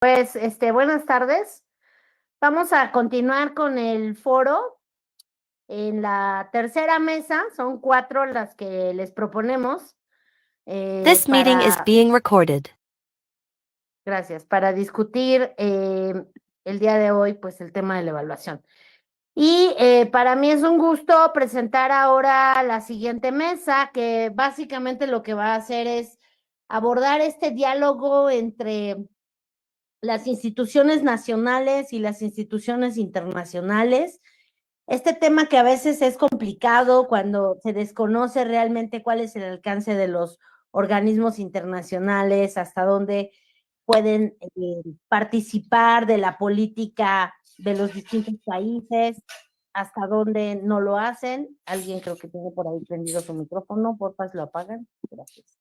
Pues, buenas tardes. Vamos a continuar con el foro. En la tercera mesa, son cuatro las que les proponemos This meeting is para, being recorded. gracias, para discutir el día de hoy, pues el tema de la evaluación. Y para mí es un gusto presentar ahora la siguiente mesa, que básicamente lo que va a hacer es abordar este diálogo entre las instituciones nacionales y las instituciones internacionales. Este tema que a veces es complicado cuando se desconoce realmente cuál es el alcance de los organismos internacionales, hasta dónde pueden participar de la política de los distintos países, hasta dónde no lo hacen. Alguien creo que tiene por ahí prendido su micrófono, porfa, lo apagan. Gracias.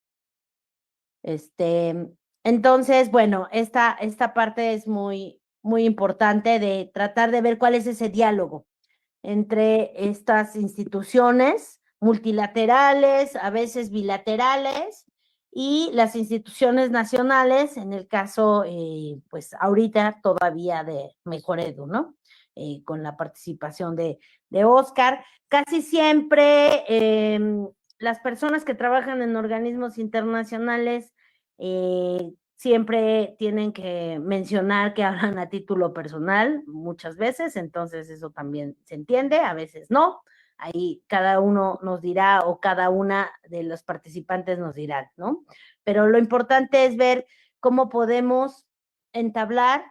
Este, entonces, bueno, esta parte es muy importante de tratar de ver cuál es ese diálogo entre estas instituciones multilaterales, a veces bilaterales, y las instituciones nacionales, en el caso, pues ahorita todavía de Mejor Edu, ¿no? Con la participación de Oscar. Casi siempre las personas que trabajan en organismos internacionales siempre tienen que mencionar que hablan a título personal muchas veces, entonces eso también se entiende, a veces no. Ahí cada uno nos dirá o cada una de los participantes nos dirá, ¿no? Pero lo importante es ver cómo podemos entablar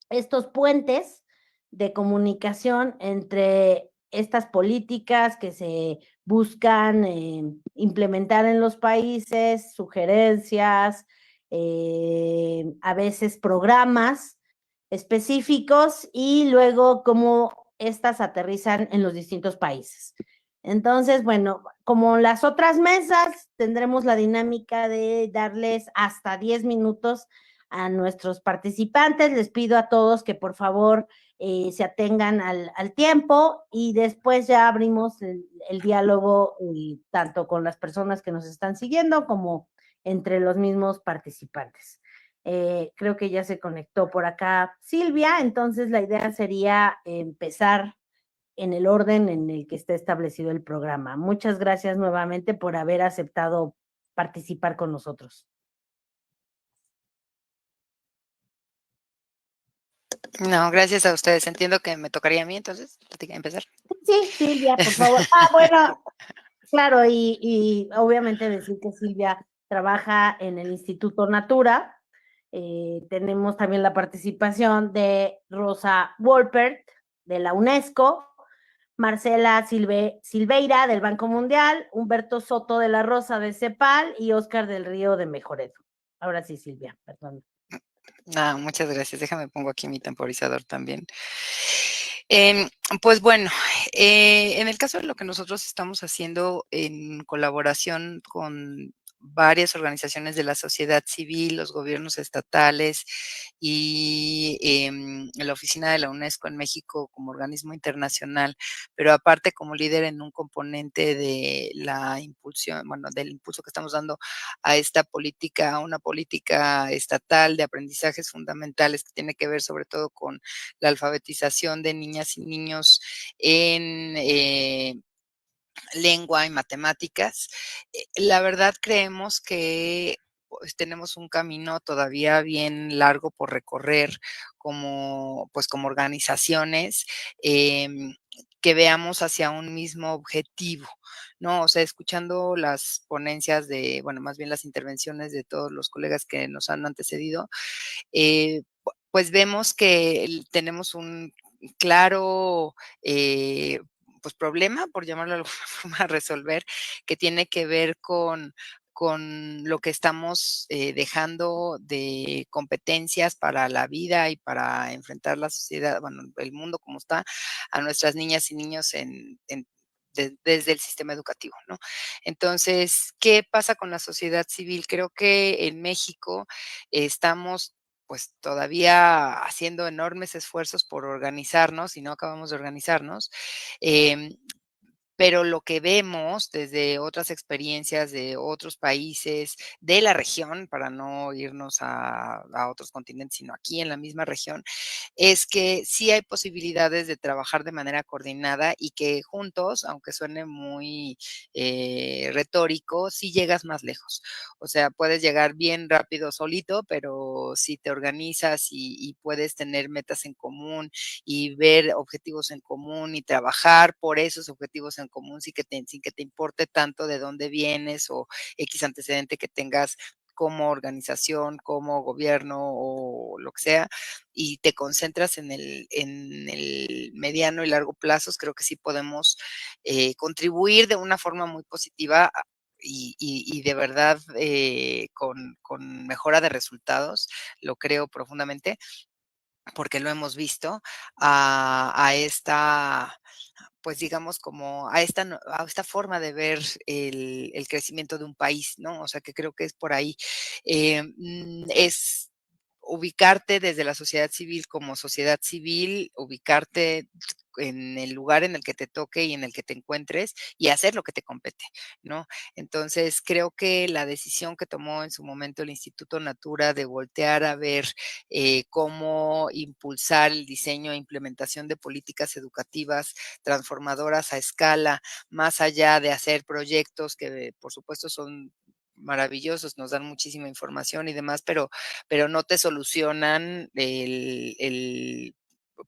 estos puentes de comunicación entre estas políticas que se buscan implementar en los países, sugerencias, a veces programas específicos y luego cómo estas aterrizan en los distintos países. Entonces, bueno, como las otras mesas, tendremos la dinámica de darles hasta 10 minutos a nuestros participantes. Les pido a todos que por favor se atengan al tiempo y después ya abrimos el diálogo tanto con las personas que nos están siguiendo como entre los mismos participantes. Creo que ya se conectó por acá Silvia, entonces la idea sería empezar en el orden en el que está establecido el programa. Muchas gracias nuevamente por haber aceptado participar con nosotros. No, gracias a ustedes. Entiendo que me tocaría a mí, entonces, empezar. Sí, Silvia, por favor. Bueno, claro, y obviamente decir que Silvia trabaja en el Instituto Natura. Tenemos también la participación de Rosa Wolpert, de la UNESCO, Marcela Silveira, del Banco Mundial, Humberto Soto de la Rosa, de CEPAL, y Oscar del Río, de Mejoredo. Ahora sí, Silvia, perdón. No, muchas gracias. Déjame pongo aquí mi temporizador también. Em, pues bueno, en el caso de lo que nosotros estamos haciendo en colaboración con varias organizaciones de la sociedad civil, los gobiernos estatales y la oficina de la UNESCO en México como organismo internacional, pero aparte como líder en un componente de la impulsión, bueno, del impulso que estamos dando a esta política, a una política estatal de aprendizajes fundamentales que tiene que ver sobre todo con la alfabetización de niñas y niños en lengua y matemáticas. La verdad creemos que pues, tenemos un camino todavía bien largo por recorrer como, pues, como organizaciones que veamos hacia un mismo objetivo, ¿no? O sea, escuchando las ponencias de, bueno, más bien las intervenciones de todos los colegas que nos han antecedido, pues vemos que tenemos un claro pues problema, por llamarlo de alguna forma, a resolver, que tiene que ver con lo que estamos dejando de competencias para la vida y para enfrentar la sociedad, bueno, el mundo como está, a nuestras niñas y niños desde el sistema educativo, ¿no? Entonces, ¿qué pasa con la sociedad civil? Creo que en México estamos pues todavía haciendo enormes esfuerzos por organizarnos y no acabamos de organizarnos. Pero lo que vemos desde otras experiencias de otros países de la región, para no irnos a otros continentes, sino aquí en la misma región, es que sí hay posibilidades de trabajar de manera coordinada y que juntos, aunque suene muy retórico, sí llegas más lejos. O sea, puedes llegar bien rápido solito, pero si te organizas y puedes tener metas en común y ver objetivos en común y trabajar por esos objetivos en común sin que te importe tanto de dónde vienes o X antecedente que tengas como organización, como gobierno o lo que sea, y te concentras en el mediano y largo plazos, creo que sí podemos contribuir de una forma muy positiva y de verdad con mejora de resultados, lo creo profundamente, porque lo hemos visto, a esta, pues digamos, como a esta forma de ver el crecimiento de un país, ¿no? O sea, que creo que es por ahí. Es ubicarte desde la sociedad civil como sociedad civil, ubicarte en el lugar en el que te toque y en el que te encuentres y hacer lo que te compete, ¿no? Entonces, creo que la decisión que tomó en su momento el Instituto Natura de voltear a ver cómo impulsar el diseño e implementación de políticas educativas transformadoras a escala, más allá de hacer proyectos que por supuesto son maravillosos, nos dan muchísima información y demás, pero no te solucionan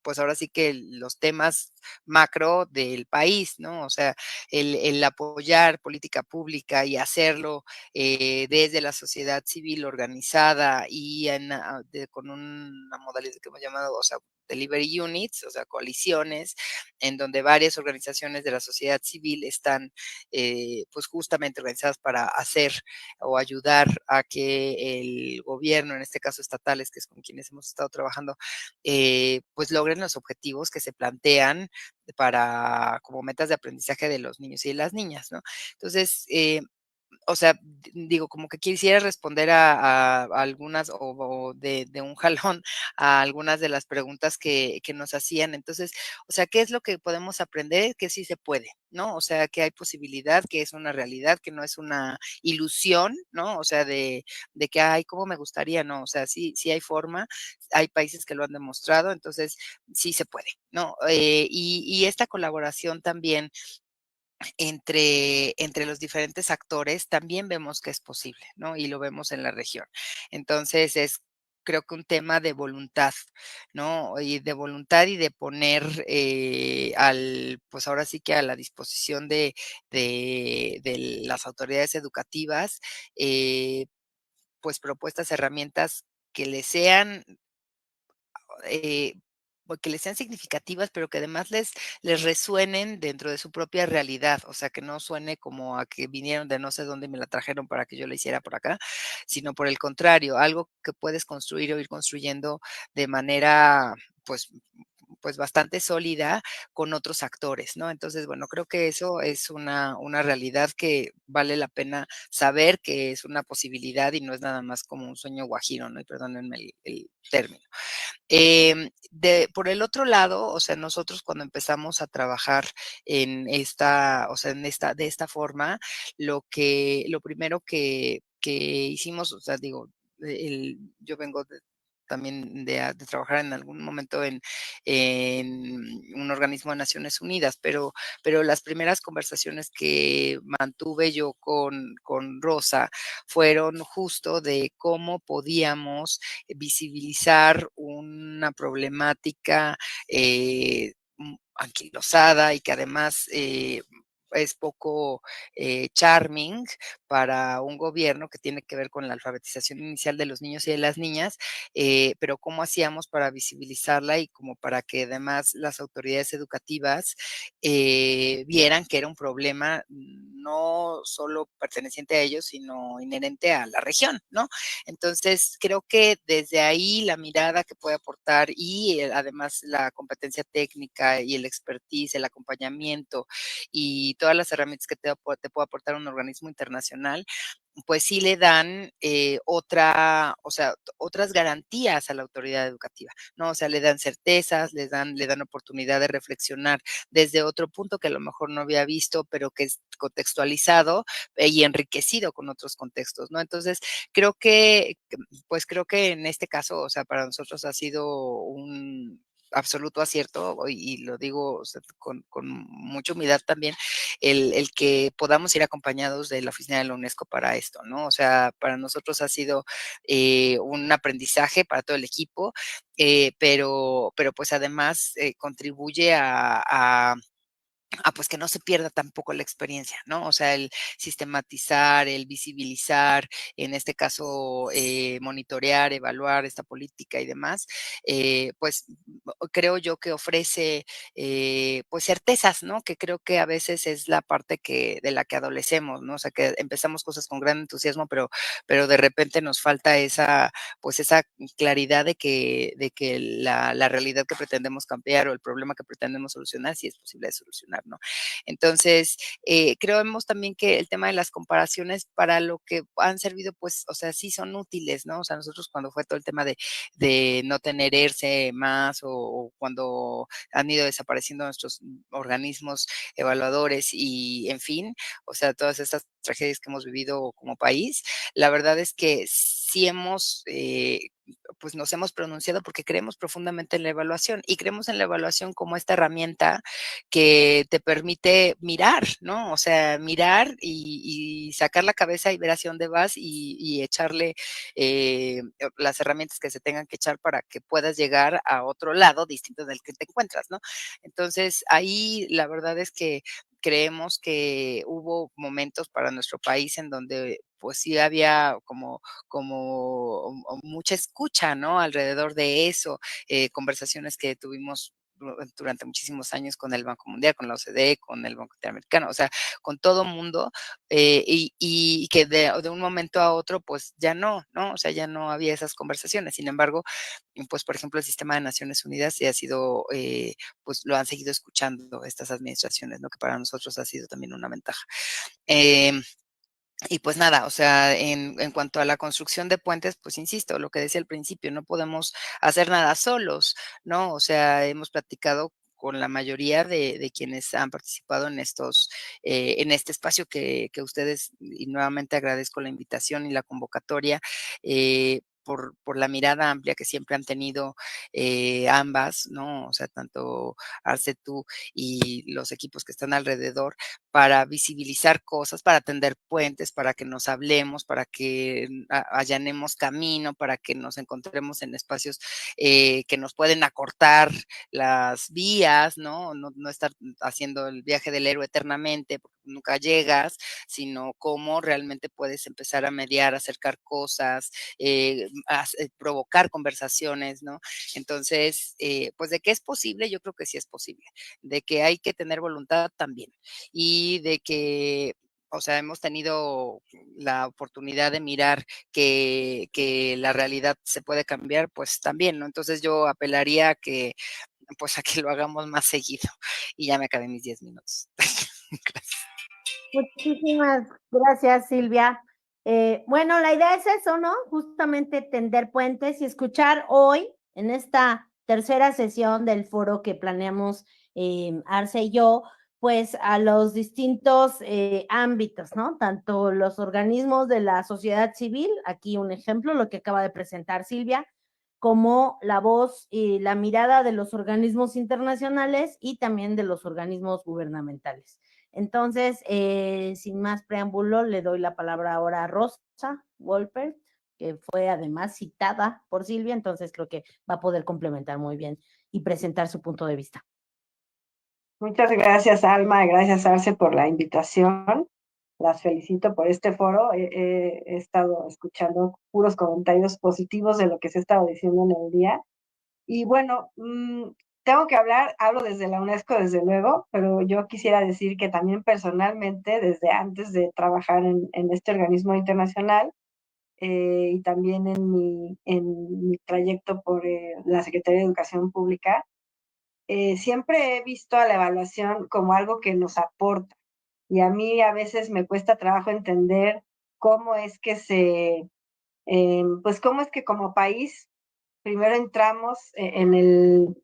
pues ahora sí que los temas macro del país, ¿no? O sea, el apoyar política pública y hacerlo desde la sociedad civil organizada y con una modalidad que hemos llamado, o sea, delivery units, o sea, coaliciones, en donde varias organizaciones de la sociedad civil están pues justamente organizadas para hacer o ayudar a que el gobierno, en este caso estatales, que es con quienes hemos estado trabajando, pues logren los objetivos que se plantean para como metas de aprendizaje de los niños y de las niñas, ¿no? Entonces, o sea, digo, como que quisiera responder a algunas o de un jalón a algunas de las preguntas que nos hacían. Entonces, o sea, ¿qué es lo que podemos aprender? Que sí se puede, ¿no? O sea, que hay posibilidad, que es una realidad, que no es una ilusión, ¿no? O sea, de que, ay, ¿cómo me gustaría? No, o sea, sí hay forma, hay países que lo han demostrado, entonces sí se puede, ¿no? Y esta colaboración también entre los diferentes actores, también vemos que es posible, ¿no? Y lo vemos en la región. Entonces, es creo que un tema de voluntad, ¿no? Y de voluntad y de poner pues ahora sí que a la disposición de las autoridades educativas, pues propuestas, herramientas que les sean eh, que les sean significativas, pero que además les resuenen dentro de su propia realidad, o sea, que no suene como a que vinieron de no sé dónde y me la trajeron para que yo la hiciera por acá, sino por el contrario, algo que puedes construir o ir construyendo de manera, pues pues bastante sólida con otros actores, ¿no? Entonces, bueno, creo que eso es una realidad que vale la pena saber que es una posibilidad y no es nada más como un sueño guajiro, ¿no? Y perdónenme el término. Por el otro lado, o sea, nosotros cuando empezamos a trabajar en esta, o sea, de esta forma, lo primero que hicimos, o sea, digo, yo vengo también de trabajar en algún momento en un organismo de Naciones Unidas, pero las primeras conversaciones que mantuve yo con Rosa fueron justo de cómo podíamos visibilizar una problemática anquilosada y que además es poco charming para un gobierno que tiene que ver con la alfabetización inicial de los niños y de las niñas, pero cómo hacíamos para visibilizarla y como para que además las autoridades educativas vieran que era un problema no solo perteneciente a ellos, sino inherente a la región, ¿no? Entonces, creo que desde ahí la mirada que puede aportar y además la competencia técnica y el expertise, el acompañamiento y todas las herramientas que te puede aportar un organismo internacional internacional, pues sí le dan o sea, otras garantías a la autoridad educativa, ¿no? O sea, le dan certezas, le dan oportunidad de reflexionar desde otro punto que a lo mejor no había visto, pero que es contextualizado y enriquecido con otros contextos, ¿no? Entonces, creo que en este caso, o sea, para nosotros ha sido un absoluto acierto, y lo digo, o sea, con mucha humildad también, el que podamos ir acompañados de la oficina de la UNESCO para esto, ¿no? O sea, para nosotros ha sido un aprendizaje para todo el equipo, pero pues además contribuye pues que no se pierda tampoco la experiencia, ¿no? O sea, el sistematizar, el visibilizar, en este caso, monitorear, evaluar esta política y demás, pues creo yo que ofrece, pues certezas, ¿no? Que creo que a veces es la parte de la que adolecemos, ¿no? O sea, que empezamos cosas con gran entusiasmo, pero de repente nos falta pues esa claridad de que la realidad que pretendemos cambiar o el problema que pretendemos solucionar, sí es posible de solucionar, ¿no? Entonces, creemos también que el tema de las comparaciones para lo que han servido, pues, o sea, sí son útiles, ¿no? O sea, nosotros cuando fue todo el tema de no tener ERCE más o cuando han ido desapareciendo nuestros organismos evaluadores y, en fin, o sea, todas estas tragedias que hemos vivido como país, la verdad es que sí pues nos hemos pronunciado porque creemos profundamente en la evaluación y creemos en la evaluación como esta herramienta que te permite mirar, ¿no? O sea, mirar y sacar la cabeza y ver hacia dónde vas y echarle las herramientas que se tengan que echar para que puedas llegar a otro lado distinto del que te encuentras, ¿no? Entonces, ahí la verdad es que creemos que hubo momentos para nuestro país en donde pues sí había como mucha escucha, ¿no? Alrededor de eso, conversaciones que tuvimos durante muchísimos años con el Banco Mundial, con la OCDE, con el Banco Interamericano, o sea, con todo mundo, y que de un momento a otro, pues ya no, ¿no? O sea, ya no había esas conversaciones. Sin embargo, pues, por ejemplo, el sistema de Naciones Unidas sí ha sido, pues lo han seguido escuchando estas administraciones, ¿no? Que para nosotros ha sido también una ventaja. Y pues nada, o sea, en cuanto a la construcción de puentes, pues insisto, lo que decía al principio, no podemos hacer nada solos, ¿no? O sea, hemos platicado con la mayoría de quienes han participado en este espacio que ustedes, y nuevamente agradezco la invitación y la convocatoria, por la mirada amplia que siempre han tenido ambas, ¿no? O sea, tanto Arce, tú y los equipos que están alrededor, para visibilizar cosas, para tender puentes, para que nos hablemos, para que allanemos camino, para que nos encontremos en espacios que nos pueden acortar las vías, ¿no? No estar haciendo el viaje del héroe eternamente, porque nunca llegas, sino cómo realmente puedes empezar a mediar, acercar cosas, provocar conversaciones, ¿no? Entonces, pues de que es posible, yo creo que sí es posible, de que hay que tener voluntad también y de que, o sea, hemos tenido la oportunidad de mirar que la realidad se puede cambiar, pues también, ¿no? Entonces yo apelaría a que, pues a que lo hagamos más seguido. Y ya me acabé mis 10 minutos. Gracias. Muchísimas gracias, Silvia. Bueno, la idea es eso, ¿no? Justamente tender puentes y escuchar hoy, en esta tercera sesión del foro que planeamos Arce y yo, pues a los distintos ámbitos, ¿no? Tanto los organismos de la sociedad civil, aquí un ejemplo, lo que acaba de presentar Silvia, como la voz y la mirada de los organismos internacionales y también de los organismos gubernamentales. Entonces, sin más preámbulo, le doy la palabra ahora a Rosa Wolpert, que fue además citada por Silvia, entonces creo que va a poder complementar muy bien y presentar su punto de vista. Muchas gracias, Alma, gracias, Arce, por la invitación. Las felicito por este foro. He estado escuchando puros comentarios positivos de lo que se ha estado diciendo en el día. Y bueno, tengo que hablo desde la UNESCO, desde luego, pero yo quisiera decir que también personalmente, desde antes de trabajar en este organismo internacional, y también en mi trayecto por la Secretaría de Educación Pública, siempre he visto a la evaluación como algo que nos aporta. Y a mí a veces me cuesta trabajo entender cómo es que pues cómo es que como país primero entramos en el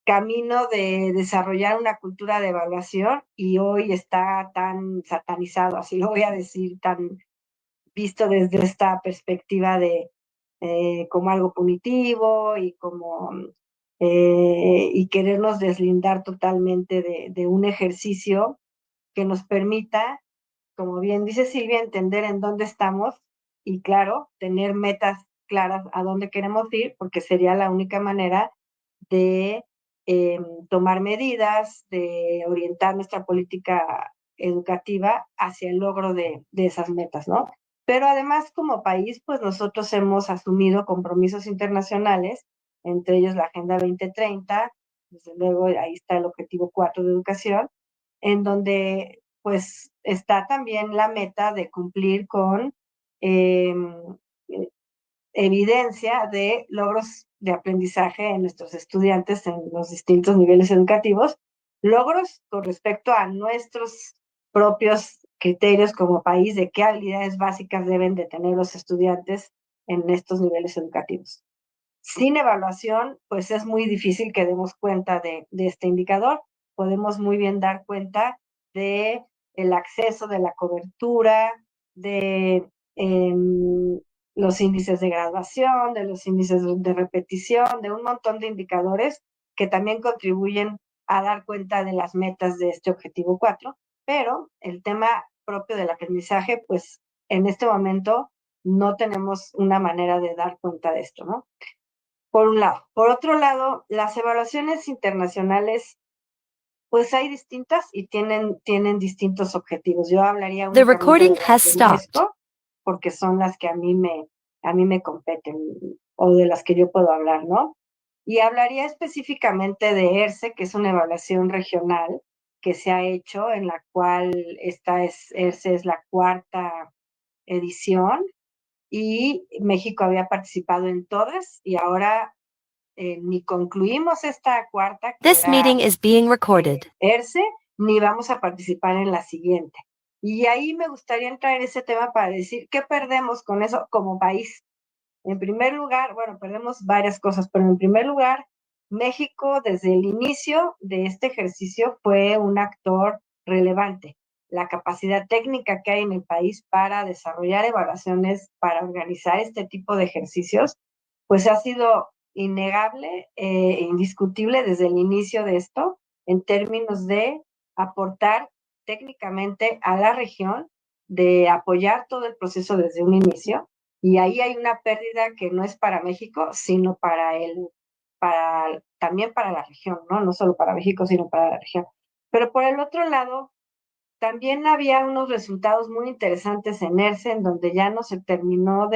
camino de desarrollar una cultura de evaluación y hoy está tan satanizado, así lo voy a decir, tan visto desde esta perspectiva de como algo punitivo y como y querernos deslindar totalmente de un ejercicio que nos permita, como bien dice Silvia, entender en dónde estamos y claro, tener metas claras a dónde queremos ir, porque sería la única manera de tomar medidas, de orientar nuestra política educativa hacia el logro de esas metas, ¿no? Pero además, como país, pues nosotros hemos asumido compromisos internacionales, entre ellos la Agenda 2030, desde luego ahí está el Objetivo 4 de Educación, en donde pues está también la meta de cumplir con eh, evidencia de logros de aprendizaje en nuestros estudiantes en los distintos niveles educativos, logros con respecto a nuestros propios criterios como país de qué habilidades básicas deben de tener los estudiantes en estos niveles educativos. Sin evaluación, pues es muy difícil que demos cuenta de este indicador. Podemos muy bien dar cuenta de el acceso, de la cobertura, de los índices de graduación, de los índices de repetición, de un montón de indicadores que también contribuyen a dar cuenta de las metas de este objetivo 4, pero el tema propio del aprendizaje, pues en este momento no tenemos una manera de dar cuenta de esto, ¿no? Por un lado. Por otro lado, las evaluaciones internacionales, pues hay distintas y tienen distintos objetivos. Yo hablaría The únicamente recording de las has de stopped. UNESCO, porque son las que a mí me competen o de las que yo puedo hablar, ¿no? Y hablaría específicamente de ERCE, que es una evaluación regional que se ha hecho, en la cual ERCE es la cuarta edición y México había participado en todas y ahora ni concluimos esta cuarta, que This meeting era is being recorded. ERCE, ni vamos a participar en la siguiente. Y ahí me gustaría entrar en ese tema para decir qué perdemos con eso como país. En primer lugar, bueno, perdemos varias cosas, pero en primer lugar, México desde el inicio de este ejercicio fue un actor relevante. La capacidad técnica que hay en el país para desarrollar evaluaciones, para organizar este tipo de ejercicios, pues ha sido innegable e indiscutible desde el inicio de esto en términos de aportar técnicamente a la región, de apoyar todo el proceso desde un inicio, y ahí hay una pérdida que no es para México, sino también para la región, ¿no? No solo para México, sino para la región. Pero por el otro lado, también había unos resultados muy interesantes en ERCE, en donde ya no se terminó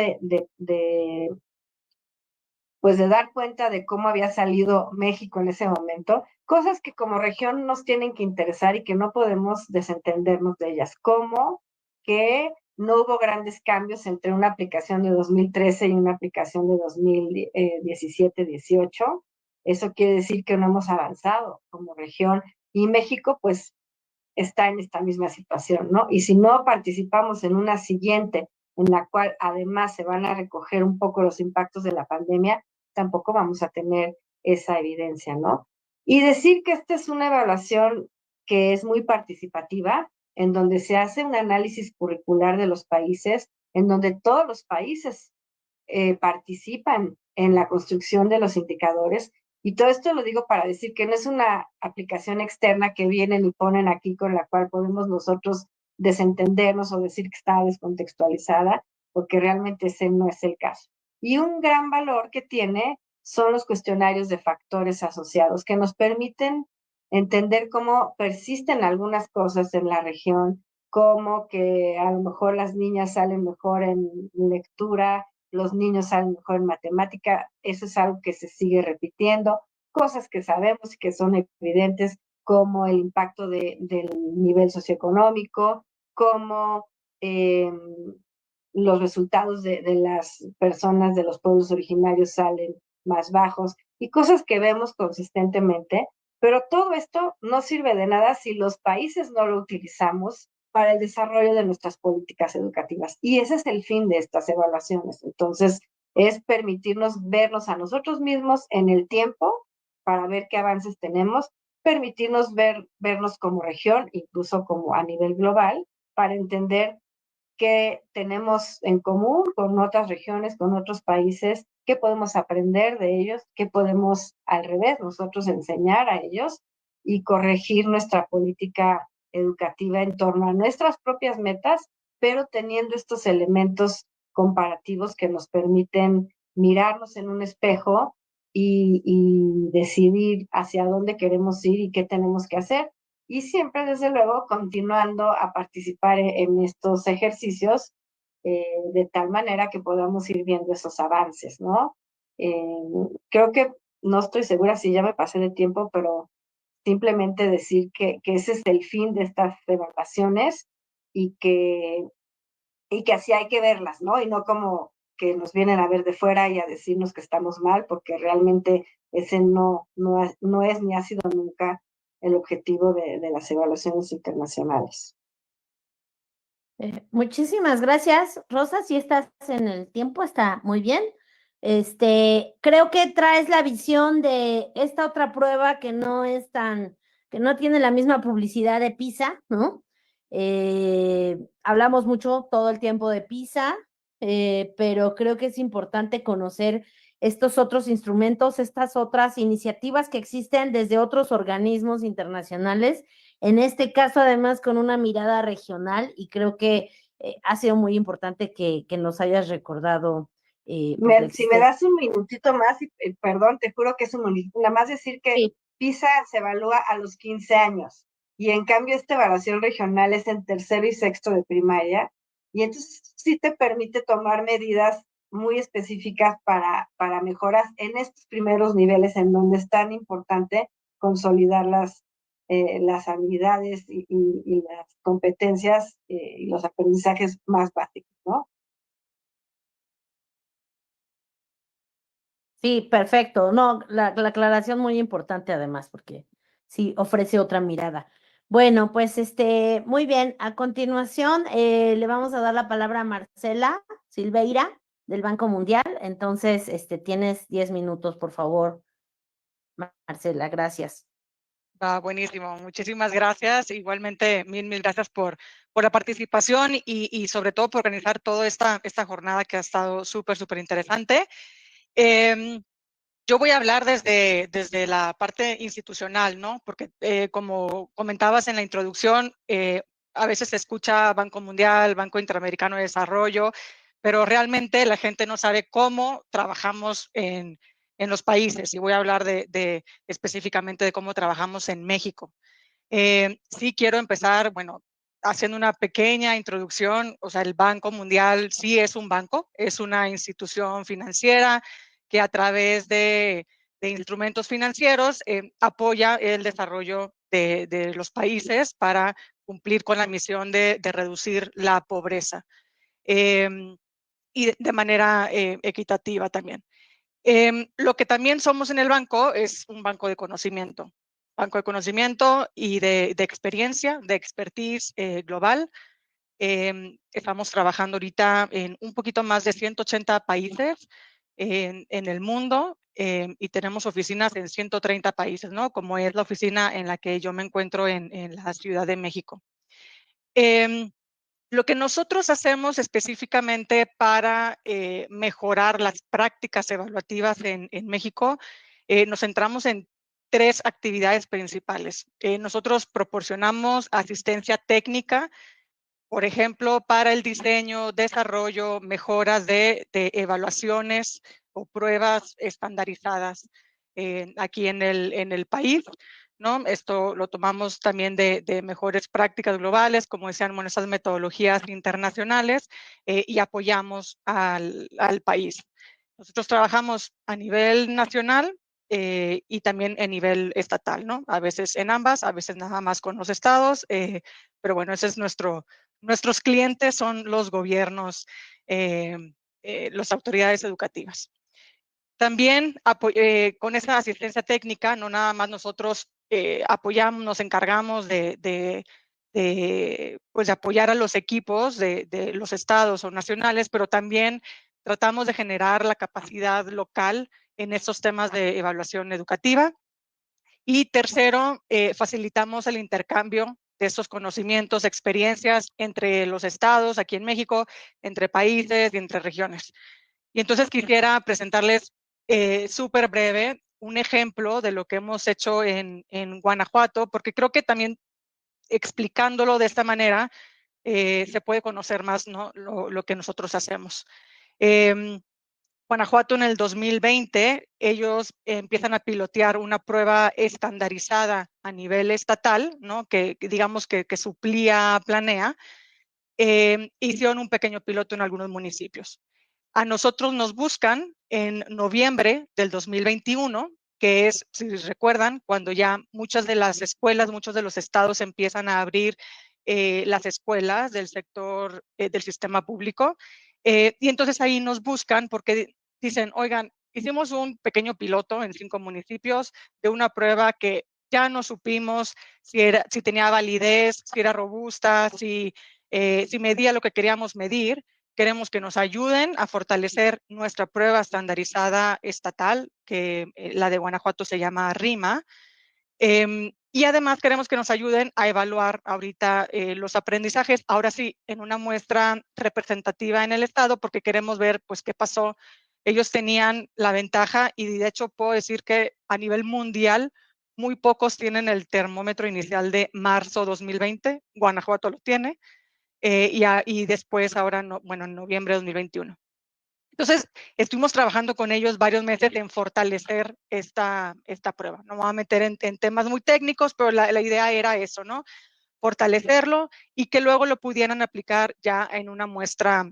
pues de dar cuenta de cómo había salido México en ese momento, cosas que como región nos tienen que interesar y que no podemos desentendernos de ellas, como que no hubo grandes cambios entre una aplicación de 2013 y una aplicación de 2017-18. Eso quiere decir que no hemos avanzado como región y México pues está en esta misma situación, ¿no? Y si no participamos en una siguiente en la cual además se van a recoger un poco los impactos de la pandemia, tampoco vamos a tener esa evidencia, ¿no? Y decir que esta es una evaluación que es muy participativa, en donde se hace un análisis curricular de los países, en donde todos los países participan en la construcción de los indicadores. Y todo esto lo digo para decir que no es una aplicación externa que vienen y ponen aquí con la cual podemos nosotros desentendernos o decir que está descontextualizada, porque realmente ese no es el caso. Y un gran valor que tiene son los cuestionarios de factores asociados que nos permiten entender cómo persisten algunas cosas en la región, como que a lo mejor las niñas salen mejor en lectura, los niños salen mejor en matemática, eso es algo que se sigue repitiendo, cosas que sabemos y que son evidentes, como el impacto del nivel socioeconómico, como los resultados de las personas de los pueblos originarios salen más bajos y cosas que vemos consistentemente, pero todo esto no sirve de nada si los países no lo utilizamos para el desarrollo de nuestras políticas educativas. Y ese es el fin de estas evaluaciones. Entonces, es permitirnos vernos a nosotros mismos en el tiempo para ver qué avances tenemos, permitirnos vernos como región, incluso como a nivel global, para entender qué tenemos en común con otras regiones, con otros países, qué podemos aprender de ellos, qué podemos al revés nosotros enseñar a ellos y corregir nuestra política educativa en torno a nuestras propias metas, pero teniendo estos elementos comparativos que nos permiten mirarnos en un espejo y decidir hacia dónde queremos ir y qué tenemos que hacer. Y siempre, desde luego, continuando a participar en estos ejercicios de tal manera que podamos ir viendo esos avances, ¿no? Eh, Creo que no estoy segura si ya me pasé de tiempo, pero simplemente decir que ese es el fin de estas evaluaciones y que así hay que verlas, ¿no? Y no como que nos vienen a ver de fuera y a decirnos que estamos mal, porque realmente ese no es ni ha sido nunca el objetivo de las evaluaciones internacionales. Muchísimas gracias, Rosa. Si estás en el tiempo, está muy bien. Creo que traes la visión de esta otra prueba que no es que no tiene la misma publicidad de PISA, ¿no? Hablamos mucho todo el tiempo de PISA, pero creo que es importante conocer estos otros instrumentos, estas otras iniciativas que existen desde otros organismos internacionales, en este caso además con una mirada regional, y creo que ha sido muy importante que nos hayas recordado pues la Si me existencia. das un minutito más, y perdón, te juro que es un minutito, nada más decir que Sí. PISA se evalúa a los 15 años y en cambio esta evaluación regional es en tercero y sexto de primaria y entonces sí te permite tomar medidas muy específicas para mejoras en estos primeros niveles en donde es tan importante consolidar las habilidades y las competencias y los aprendizajes más básicos, ¿no? Sí, perfecto. No, la aclaración muy importante además, porque sí ofrece otra mirada. Bueno, pues muy bien. A continuación, le vamos a dar la palabra a Marcela Silveira del Banco Mundial. Entonces, tienes 10 minutos, por favor, Marcela, gracias. Buenísimo, muchísimas gracias. Igualmente, mil gracias por la participación y sobre todo por organizar toda esta jornada que ha estado súper interesante. Yo voy a hablar desde la parte institucional, ¿no? Porque como comentabas en la introducción, a veces se escucha Banco Mundial, Banco Interamericano de Desarrollo, pero realmente la gente no sabe cómo trabajamos en los países, y voy a hablar específicamente de cómo trabajamos en México. Sí quiero empezar, bueno, haciendo una pequeña introducción. O sea, el Banco Mundial sí es un banco, es una institución financiera que a través de instrumentos financieros apoya el desarrollo de los países para cumplir con la misión de reducir la pobreza y de manera equitativa también. Lo que también somos en el banco es un banco de conocimiento y de experiencia, de expertise global. Estamos trabajando ahorita en un poquito más de 180 países en el mundo y tenemos oficinas en 130 países, ¿no? Como es la oficina en la que yo me encuentro en la Ciudad de México. Lo que nosotros hacemos específicamente para mejorar las prácticas evaluativas en México, nos centramos en 3 actividades principales. Nosotros proporcionamos asistencia técnica, por ejemplo, para el diseño, desarrollo, mejoras de evaluaciones o pruebas estandarizadas aquí en el país, ¿no? Esto lo tomamos también de mejores prácticas globales, como decían, esas metodologías internacionales, y apoyamos al país. Nosotros trabajamos a nivel nacional y también a nivel estatal, ¿no? A veces en ambas, a veces nada más con los estados, pero bueno, ese es nuestros clientes son los gobiernos, las autoridades educativas. También con esa asistencia técnica, no nada más nosotros apoyamos, nos encargamos de pues de apoyar a los equipos de los estados o nacionales, pero también tratamos de generar la capacidad local en estos temas de evaluación educativa. Y tercero, facilitamos el intercambio de estos conocimientos, experiencias entre los estados aquí en México, entre países y entre regiones. Y entonces quisiera presentarles súper breve un ejemplo de lo que hemos hecho en Guanajuato, porque creo que también explicándolo de esta manera se puede conocer más, ¿no? lo que nosotros hacemos. Guanajuato en el 2020, ellos empiezan a pilotear una prueba estandarizada a nivel estatal, ¿no? que digamos que suplía Planea. Hicieron un pequeño piloto en algunos municipios. A nosotros nos buscan en noviembre del 2021, que es, si recuerdan, cuando ya muchas de las escuelas, muchos de los estados empiezan a abrir las escuelas del sector del sistema público. Y entonces ahí nos buscan porque dicen, oigan, hicimos un pequeño piloto en 5 municipios de una prueba que ya no supimos si tenía validez, si era robusta, si medía lo que queríamos medir. Queremos que nos ayuden a fortalecer nuestra prueba estandarizada estatal, que la de Guanajuato se llama RIMA. Y además queremos que nos ayuden a evaluar ahorita los aprendizajes, ahora sí, en una muestra representativa en el estado, porque queremos ver pues qué pasó. Ellos tenían la ventaja y de hecho puedo decir que a nivel mundial muy pocos tienen el termómetro inicial de marzo 2020, Guanajuato lo tiene. Y después ahora, en noviembre de 2021. Entonces, estuvimos trabajando con ellos varios meses en fortalecer esta prueba. No me voy a meter en temas muy técnicos, pero la idea era eso, ¿no? Fortalecerlo y que luego lo pudieran aplicar ya en una muestra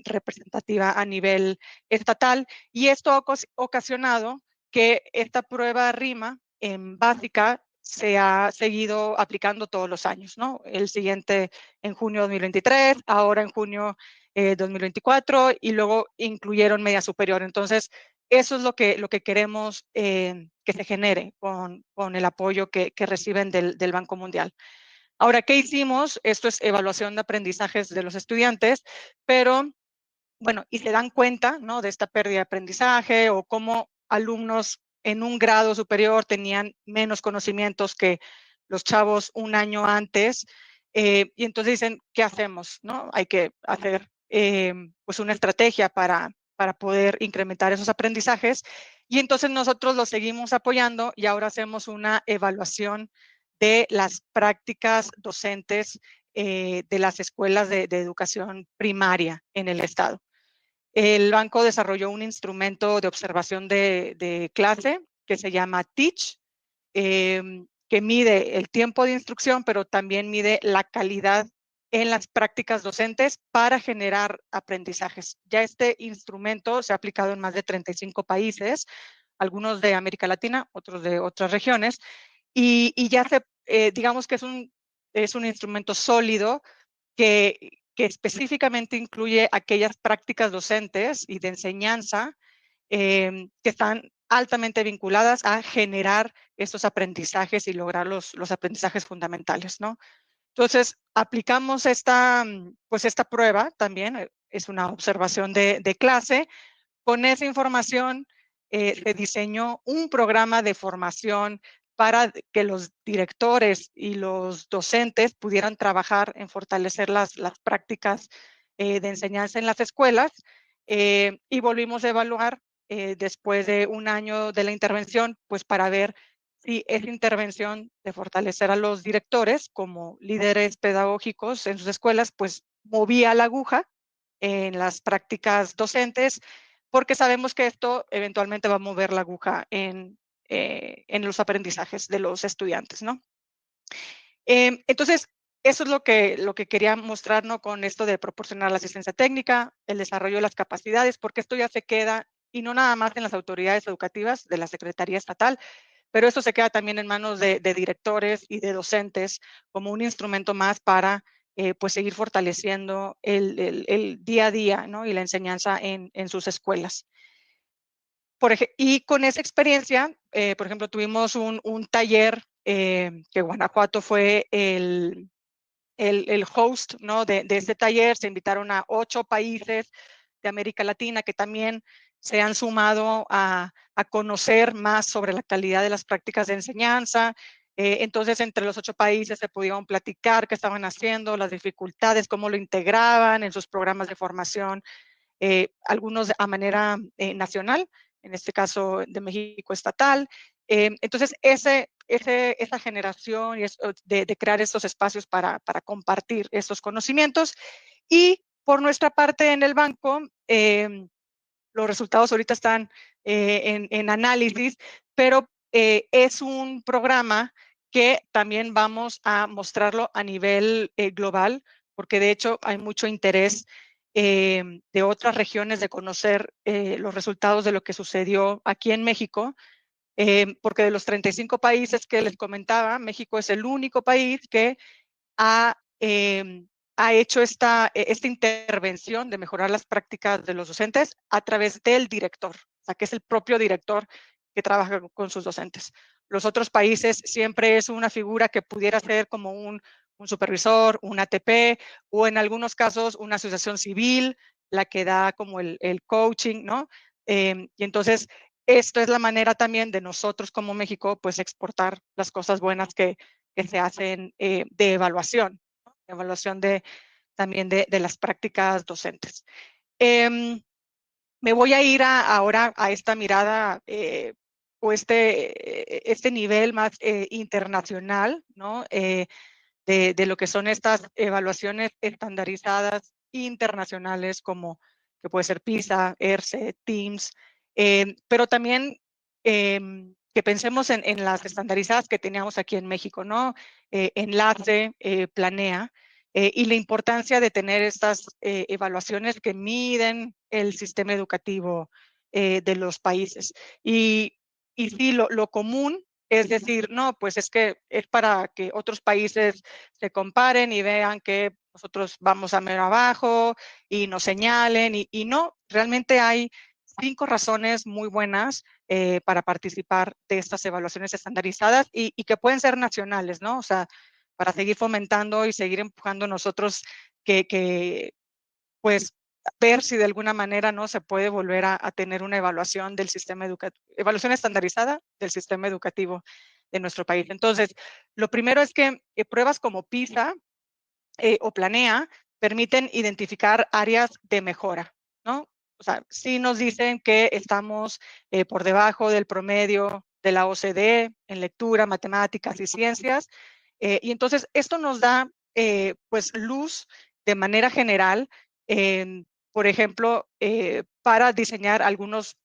representativa a nivel estatal. Y esto ha ocasionado que esta prueba RIMA en básica se ha seguido aplicando todos los años, ¿no? El siguiente en junio de 2023, ahora en junio 2024 y luego incluyeron media superior. Entonces, eso es lo que queremos que se genere con el apoyo que reciben del Banco Mundial. Ahora, ¿qué hicimos? Esto es evaluación de aprendizajes de los estudiantes, pero bueno, y se dan cuenta, ¿no? De esta pérdida de aprendizaje o cómo alumnos en un grado superior tenían menos conocimientos que los chavos un año antes. Y entonces dicen, ¿qué hacemos? ¿No? Hay que hacer pues una estrategia para poder incrementar esos aprendizajes. Y entonces nosotros los seguimos apoyando y ahora hacemos una evaluación de las prácticas docentes de las escuelas de educación primaria en el estado. El banco desarrolló un instrumento de observación de clase que se llama Teach, que mide el tiempo de instrucción, pero también mide la calidad en las prácticas docentes para generar aprendizajes. Ya este instrumento se ha aplicado en más de 35 países, algunos de América Latina, otros de otras regiones, y ya digamos que es un instrumento sólido que específicamente incluye aquellas prácticas docentes y de enseñanza que están altamente vinculadas a generar estos aprendizajes y lograr los aprendizajes fundamentales, ¿no? Entonces, aplicamos esta prueba también, es una observación de clase. Con esa información se diseñó un programa de formación para que los directores y los docentes pudieran trabajar en fortalecer las prácticas de enseñanza en las escuelas y volvimos a evaluar después de un año de la intervención, pues para ver si esa intervención de fortalecer a los directores como líderes pedagógicos en sus escuelas, pues movía la aguja en las prácticas docentes, porque sabemos que esto eventualmente va a mover la aguja en los aprendizajes de los estudiantes, ¿no? Entonces, eso es lo que quería mostrar, ¿no? Con esto de proporcionar la asistencia técnica, el desarrollo de las capacidades, porque esto ya se queda, y no nada más en las autoridades educativas de la Secretaría Estatal, pero esto se queda también en manos de directores y de docentes como un instrumento más para pues seguir fortaleciendo el día a día, ¿no? Y la enseñanza en sus escuelas. Y con esa experiencia, por ejemplo, tuvimos un taller que Guanajuato fue el el host, ¿no? de este taller. Se invitaron a 8 países de América Latina que también se han sumado a conocer más sobre la calidad de las prácticas de enseñanza. Entonces, entre los 8 países se pudieron platicar qué estaban haciendo, las dificultades, cómo lo integraban en sus programas de formación, algunos a manera nacional, en este caso de México estatal. Entonces, esa generación de crear estos espacios para compartir estos conocimientos. Y por nuestra parte en el banco, los resultados ahorita están en análisis, pero es un programa que también vamos a mostrarlo a nivel global, porque de hecho hay mucho interés de otras regiones de conocer los resultados de lo que sucedió aquí en México, porque de los 35 países que les comentaba, México es el único país que ha hecho esta intervención de mejorar las prácticas de los docentes a través del director, o sea, que es el propio director que trabaja con sus docentes. Los otros países siempre es una figura que pudiera ser como un supervisor, un ATP, o en algunos casos una asociación civil, la que da como el coaching, ¿no? Y entonces, esto es la manera también de nosotros como México, pues exportar las cosas buenas que se hacen de evaluación, ¿no? Evaluación también de las prácticas docentes. Me voy a ir ahora a esta mirada o este nivel más internacional, ¿no? De lo que son estas evaluaciones estandarizadas internacionales, como que puede ser PISA, ERCE, TIMSS, pero también que pensemos en las estandarizadas que teníamos aquí en México, ¿no? Enlace, Planea, y la importancia de tener estas evaluaciones que miden el sistema educativo de los países. Y sí, lo común es decir, no, pues es que es para que otros países se comparen y vean que nosotros vamos a mero abajo y nos señalen, y no, realmente hay 5 razones muy buenas para participar de estas evaluaciones estandarizadas y que pueden ser nacionales, ¿no? O sea, para seguir fomentando y seguir empujando nosotros pues ver si de alguna manera no se puede volver a tener una evaluación del sistema educativo, evaluación estandarizada del sistema educativo de nuestro país. Entonces, lo primero es que pruebas como PISA o Planea permiten identificar áreas de mejora, ¿no? O sea, sí nos dicen que estamos por debajo del promedio de la OCDE en lectura, matemáticas y ciencias, y entonces esto nos da pues luz de manera general, por ejemplo, para diseñar algunos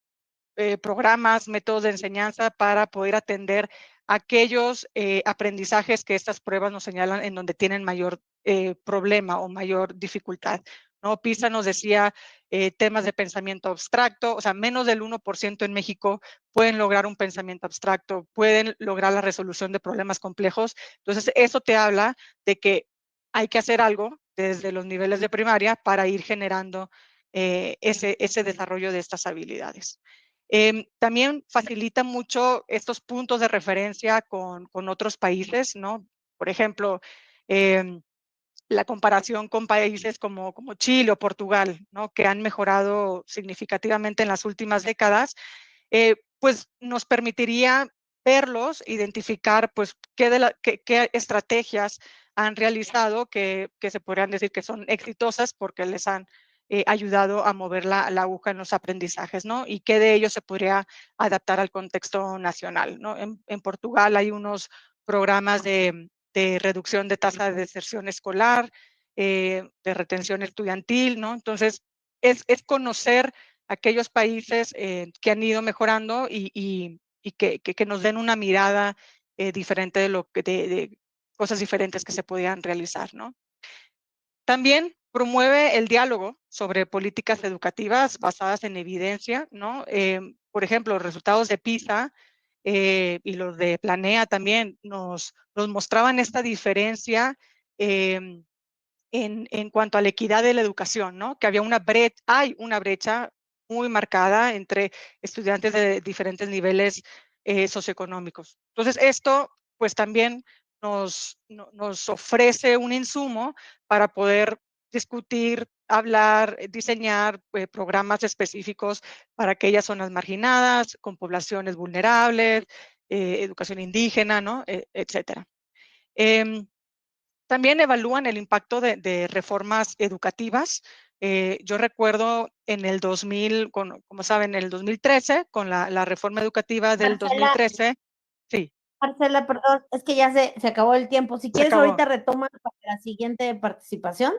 programas, métodos de enseñanza para poder atender aquellos aprendizajes que estas pruebas nos señalan en donde tienen mayor problema o mayor dificultad, ¿no? PISA nos decía temas de pensamiento abstracto, o sea, menos del 1% en México pueden lograr un pensamiento abstracto, pueden lograr la resolución de problemas complejos. Entonces, eso te habla de que hay que hacer algo desde los niveles de primaria para ir generando ese desarrollo de estas habilidades. También facilita mucho estos puntos de referencia con otros países, ¿no? Por ejemplo, la comparación con países como Chile o Portugal, ¿no? Que han mejorado significativamente en las últimas décadas, pues nos permitiría verlos, identificar pues qué estrategias han realizado que se podrían decir que son exitosas porque les han ayudado a mover la aguja en los aprendizajes, ¿no? Y qué de ellos se podría adaptar al contexto nacional, ¿no? En Portugal hay unos programas de reducción de tasa de deserción escolar, de retención estudiantil, ¿no? Entonces, es conocer aquellos países que han ido mejorando y que nos den una mirada diferente de cosas diferentes que se podían realizar, ¿no? También promueve el diálogo sobre políticas educativas basadas en evidencia, ¿no? Por ejemplo, los resultados de PISA y los de Planea también nos mostraban esta diferencia en cuanto a la equidad de la educación, ¿no? Que hay una brecha muy marcada entre estudiantes de diferentes niveles socioeconómicos. Entonces, esto pues también nos ofrece un insumo para poder discutir, hablar, diseñar programas específicos para aquellas zonas marginadas, con poblaciones vulnerables, educación indígena, ¿no? Etcétera. También evalúan el impacto de reformas educativas. Yo recuerdo en el 2000, como saben, en el 2013, con la reforma educativa del Marcela, 2013. Sí, Marcela, perdón, es que ya se acabó el tiempo. Si se quieres, acabó. ahorita retoma para la siguiente participación.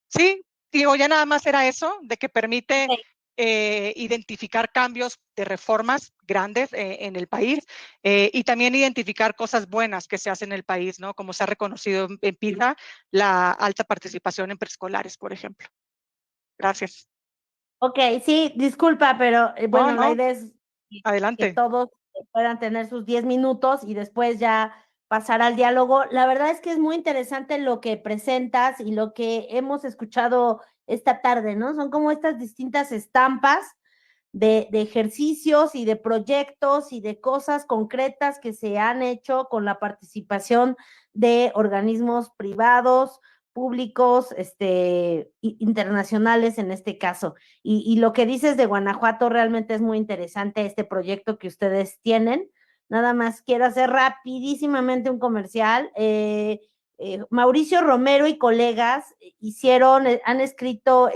Sí, digo, ya nada más era eso, de que permite Ok. identificar cambios de reformas grandes en el país y también identificar cosas buenas que se hacen en el país, ¿no? Como se ha reconocido en PISA, la alta participación en preescolares, por ejemplo. Gracias. Ok, sí, disculpa, pero No, bueno, la no, idea es que adelante. todos puedan tener sus 10 minutos y después ya pasar al diálogo. La verdad es que es muy interesante lo que presentas y lo que hemos escuchado esta tarde, ¿no? Son como estas distintas estampas de ejercicios y de proyectos y de cosas concretas que se han hecho con la participación de organismos privados, públicos, internacionales en este caso. Y lo que dices de Guanajuato realmente es muy interesante, este proyecto que ustedes tienen. Nada más quiero hacer rapidísimamente un comercial. Mauricio Romero y colegas han escrito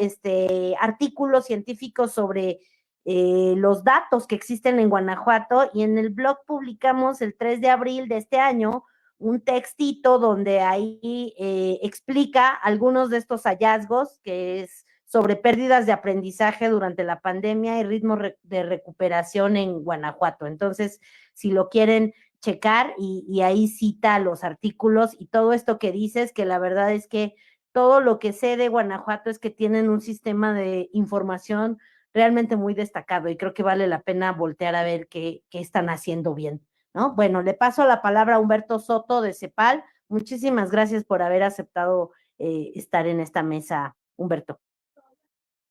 artículos científicos sobre los datos que existen en Guanajuato y en el blog publicamos el 3 de abril de este año un textito donde ahí explica algunos de estos hallazgos, que es sobre pérdidas de aprendizaje durante la pandemia y ritmo de recuperación en Guanajuato. Entonces, si lo quieren checar y ahí cita los artículos y todo esto que dices, que la verdad es que todo lo que sé de Guanajuato es que tienen un sistema de información realmente muy destacado y creo que vale la pena voltear a ver qué están haciendo bien, ¿no? Bueno, le paso la palabra a Humberto Soto de CEPAL. Muchísimas gracias por haber aceptado estar en esta mesa, Humberto.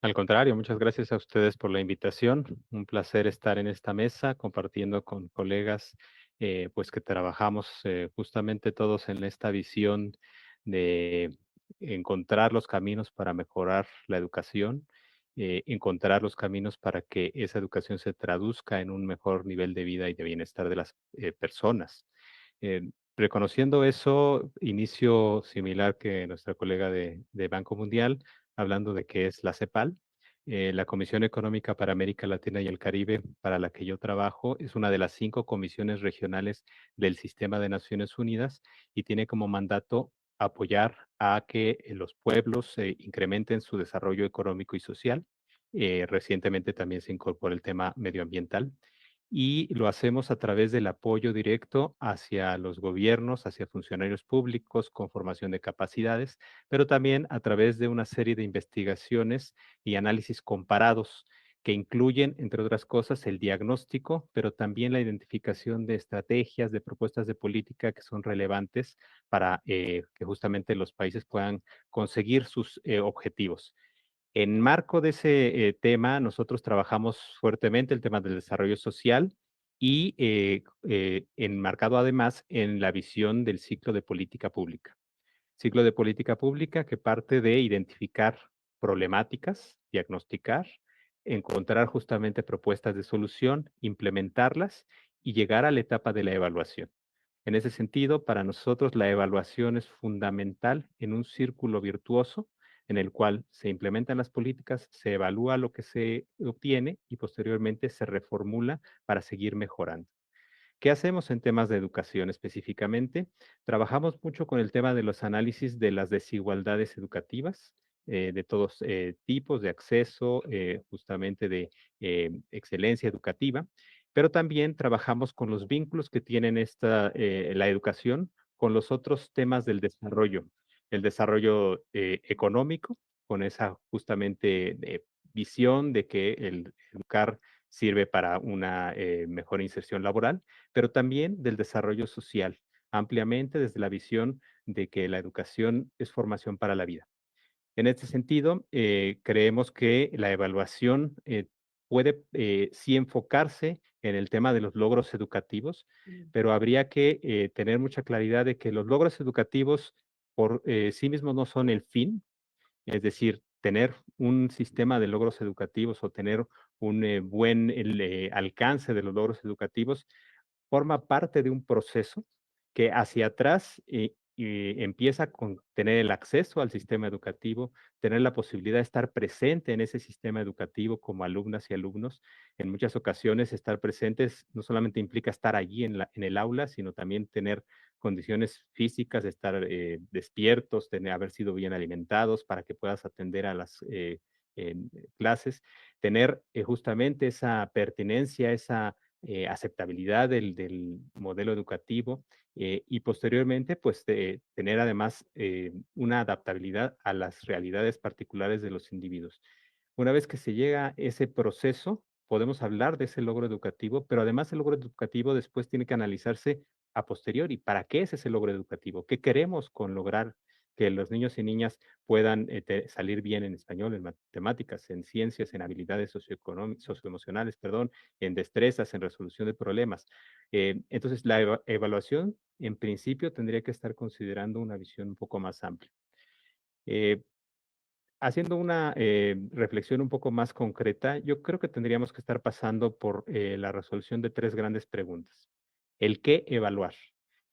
Al contrario, muchas gracias a ustedes por la invitación. Un placer estar en esta mesa compartiendo con colegas pues que trabajamos justamente todos en esta visión de encontrar los caminos para mejorar la educación, encontrar los caminos para que esa educación se traduzca en un mejor nivel de vida y de bienestar de las personas. Reconociendo eso, inicio similar que nuestra colega de Banco Mundial, hablando de qué es la CEPAL. La Comisión Económica para América Latina y el Caribe, para la que yo trabajo, es una de las 5 comisiones regionales del Sistema de Naciones Unidas y tiene como mandato apoyar a que los pueblos incrementen su desarrollo económico y social. Recientemente también se incorporó el tema medioambiental y lo hacemos a través del apoyo directo hacia los gobiernos, hacia funcionarios públicos con formación de capacidades, pero también a través de una serie de investigaciones y análisis comparados que incluyen, entre otras cosas, el diagnóstico, pero también la identificación de estrategias, de propuestas de política que son relevantes para que justamente los países puedan conseguir sus objetivos. En marco de ese tema, nosotros trabajamos fuertemente el tema del desarrollo social y enmarcado además en la visión del ciclo de política pública. Ciclo de política pública que parte de identificar problemáticas, diagnosticar, encontrar justamente propuestas de solución, implementarlas y llegar a la etapa de la evaluación. En ese sentido, para nosotros la evaluación es fundamental en un círculo virtuoso en el cual se implementan las políticas, se evalúa lo que se obtiene y posteriormente se reformula para seguir mejorando. ¿Qué hacemos en temas de educación específicamente? Trabajamos mucho con el tema de los análisis de las desigualdades educativas, de todos tipos de acceso, justamente de excelencia educativa, pero también trabajamos con los vínculos que tienen la educación con los otros temas del desarrollo. El desarrollo económico, con esa justamente visión de que el educar sirve para una mejor inserción laboral, pero también del desarrollo social, ampliamente desde la visión de que la educación es formación para la vida. En este sentido, creemos que la evaluación puede sí enfocarse en el tema de los logros educativos, pero habría que tener mucha claridad de que los logros educativos por sí mismos no son el fin, es decir, tener un sistema de logros educativos o tener un buen alcance de los logros educativos forma parte de un proceso que hacia atrás empieza con tener el acceso al sistema educativo, tener la posibilidad de estar presente en ese sistema educativo como alumnas y alumnos. En muchas ocasiones estar presentes no solamente implica estar allí en el aula, sino también tener condiciones físicas, estar despiertos, haber sido bien alimentados para que puedas atender a las clases, tener justamente esa pertinencia, esa aceptabilidad del modelo educativo y posteriormente, pues, tener además una adaptabilidad a las realidades particulares de los individuos. Una vez que se llega a ese proceso, podemos hablar de ese logro educativo, pero además el logro educativo después tiene que analizarse a posteriori. ¿Para qué es ese logro educativo? ¿Qué queremos con lograr que los niños y niñas puedan salir bien en español, en matemáticas, en ciencias, en habilidades socioemocionales, perdón, en destrezas, en resolución de problemas? Entonces, la evaluación, en principio, tendría que estar considerando una visión un poco más amplia. Haciendo una reflexión un poco más concreta, yo creo que tendríamos que estar pasando por la resolución de 3 grandes preguntas. El qué evaluar.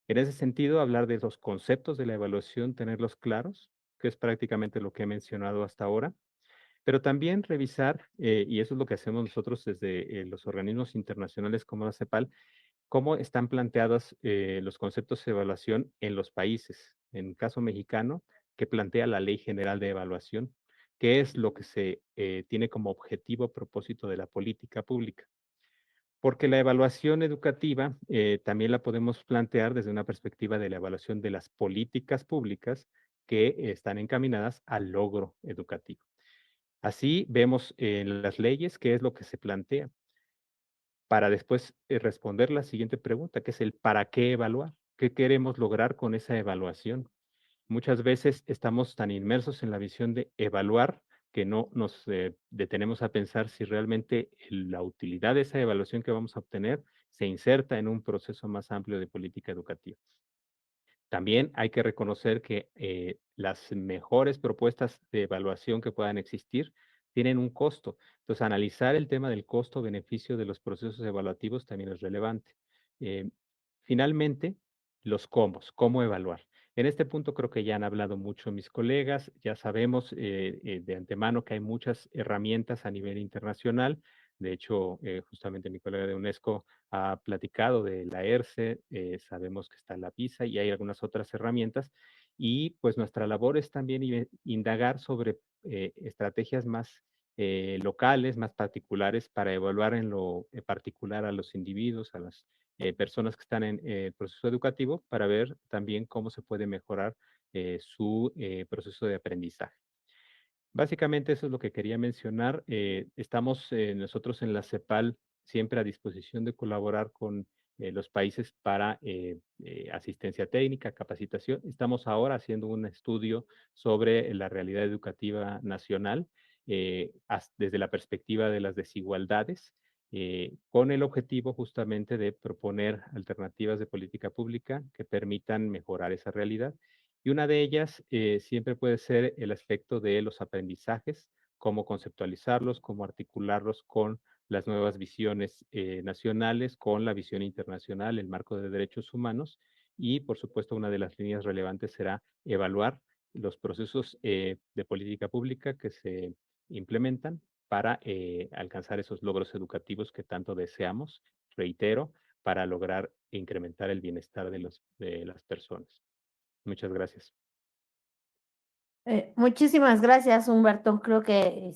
En ese sentido, hablar de los conceptos de la evaluación, tenerlos claros, que es prácticamente lo que he mencionado hasta ahora, pero también revisar, y eso es lo que hacemos nosotros desde los organismos internacionales como la CEPAL, cómo están planteados los conceptos de evaluación en los países. En el caso mexicano, que plantea la Ley General de Evaluación, que es lo que se tiene como objetivo propósito de la política pública. Porque la evaluación educativa también la podemos plantear desde una perspectiva de la evaluación de las políticas públicas que están encaminadas al logro educativo. Así vemos en las leyes qué es lo que se plantea para después responder la siguiente pregunta, que es el ¿para qué evaluar? ¿Qué queremos lograr con esa evaluación? Muchas veces estamos tan inmersos en la visión de evaluar que no nos detenemos a pensar si realmente la utilidad de esa evaluación que vamos a obtener se inserta en un proceso más amplio de política educativa. También hay que reconocer que las mejores propuestas de evaluación que puedan existir tienen un costo. Entonces, analizar el tema del costo-beneficio de los procesos evaluativos también es relevante. Eh, Finalmente, los cómo evaluar. En este punto creo que ya han hablado mucho mis colegas, ya sabemos de antemano que hay muchas herramientas a nivel internacional. De hecho, justamente mi colega de UNESCO ha platicado de la ERCE, sabemos que está la PISA y hay algunas otras herramientas. Y pues nuestra labor es también indagar sobre estrategias más locales, más particulares para evaluar en lo particular a los individuos, a las personas que están en el proceso educativo, para ver también cómo se puede mejorar su proceso de aprendizaje. Básicamente eso es lo que quería mencionar. Estamos nosotros en la CEPAL siempre a disposición de colaborar con los países para asistencia técnica, capacitación. Estamos ahora haciendo un estudio sobre la realidad educativa nacional desde la perspectiva de las desigualdades, con el objetivo justamente de proponer alternativas de política pública que permitan mejorar esa realidad. Y una de ellas siempre puede ser el aspecto de los aprendizajes, cómo conceptualizarlos, cómo articularlos con las nuevas visiones nacionales, con la visión internacional, el marco de derechos humanos. Y, por supuesto, una de las líneas relevantes será evaluar los procesos de política pública que se implementan para alcanzar esos logros educativos que tanto deseamos, reitero, para lograr incrementar el bienestar de las personas. Muchas gracias. Muchísimas gracias, Humberto. Creo que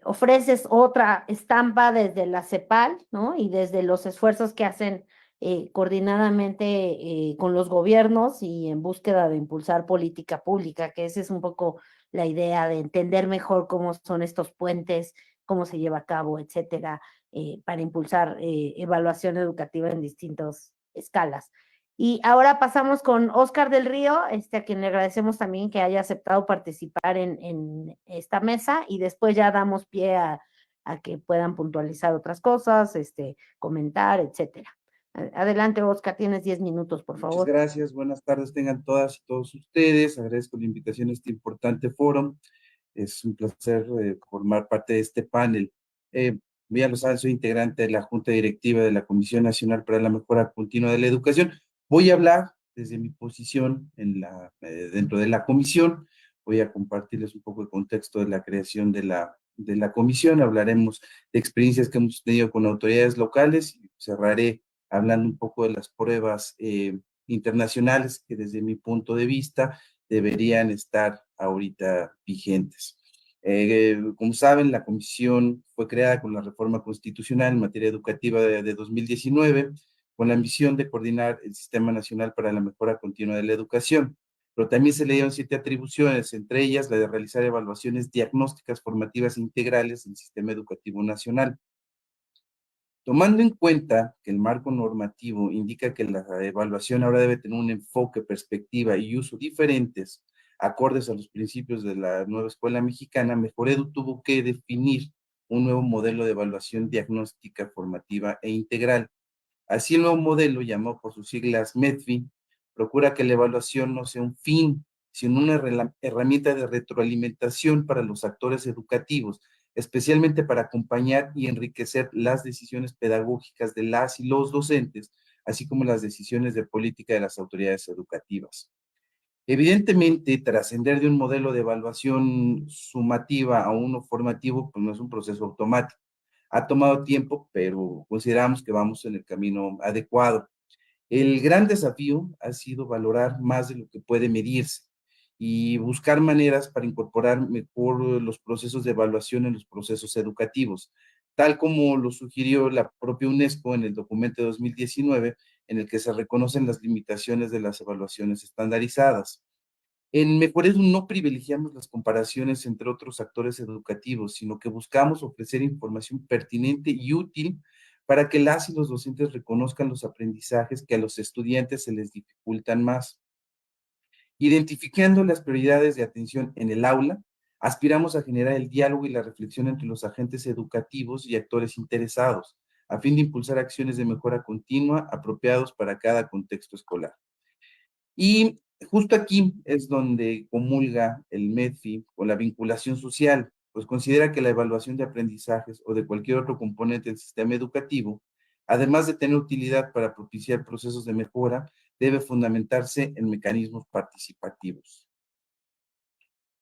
ofreces otra estampa desde la CEPAL, ¿no? Y desde los esfuerzos que hacen coordinadamente con los gobiernos y en búsqueda de impulsar política pública, que esa es un poco la idea de entender mejor cómo son estos puentes, cómo se lleva a cabo, etcétera, para impulsar evaluación educativa en distintas escalas. Y ahora pasamos con Óscar del Río, a quien le agradecemos también que haya aceptado participar en esta mesa y después ya damos pie a a que puedan puntualizar otras cosas, comentar, etcétera. Adelante, Oscar, tienes 10 minutos, por Muchas favor. gracias, buenas tardes tengan todas y todos ustedes. Agradezco la invitación a este importante foro. Es un placer formar parte de este panel. Ya lo saben, soy integrante de la Junta Directiva de la Comisión Nacional para la Mejora Continua de la Educación. Voy a hablar desde mi posición dentro de la comisión. Voy a compartirles un poco el contexto de la creación de la comisión. Hablaremos de experiencias que hemos tenido con autoridades locales y cerraré hablando un poco de las pruebas internacionales que desde mi punto de vista deberían estar ahorita vigentes. Como saben, la comisión fue creada con la reforma constitucional en materia educativa de 2019, con la ambición de coordinar el Sistema Nacional para la Mejora Continua de la Educación, pero también se le dieron 7 atribuciones, entre ellas la de realizar evaluaciones diagnósticas formativas integrales del sistema educativo nacional. Tomando en cuenta que el marco normativo indica que la evaluación ahora debe tener un enfoque, perspectiva y uso diferentes, acordes a los principios de la nueva escuela mexicana, Mejoredu tuvo que definir un nuevo modelo de evaluación diagnóstica, formativa e integral. Así, el nuevo modelo, llamado por sus siglas MEDFI, procura que la evaluación no sea un fin, sino una herramienta de retroalimentación para los actores educativos, especialmente para acompañar y enriquecer las decisiones pedagógicas de las y los docentes, así como las decisiones de política de las autoridades educativas. Evidentemente, trascender de un modelo de evaluación sumativa a uno formativo, pues no es un proceso automático. Ha tomado tiempo, pero consideramos que vamos en el camino adecuado. El gran desafío ha sido valorar más de lo que puede medirse y buscar maneras para incorporar mejor los procesos de evaluación en los procesos educativos, tal como lo sugirió la propia UNESCO en el documento de 2019, en el que se reconocen las limitaciones de las evaluaciones estandarizadas. En Mejoredu no privilegiamos las comparaciones entre otros actores educativos, sino que buscamos ofrecer información pertinente y útil para que las y los docentes reconozcan los aprendizajes que a los estudiantes se les dificultan más. Identificando las prioridades de atención en el aula, aspiramos a generar el diálogo y la reflexión entre los agentes educativos y actores interesados, a fin de impulsar acciones de mejora continua apropiados para cada contexto escolar. Y justo aquí es donde comulga el MEDFI con la vinculación social, pues considera que la evaluación de aprendizajes o de cualquier otro componente del sistema educativo, además de tener utilidad para propiciar procesos de mejora, debe fundamentarse en mecanismos participativos.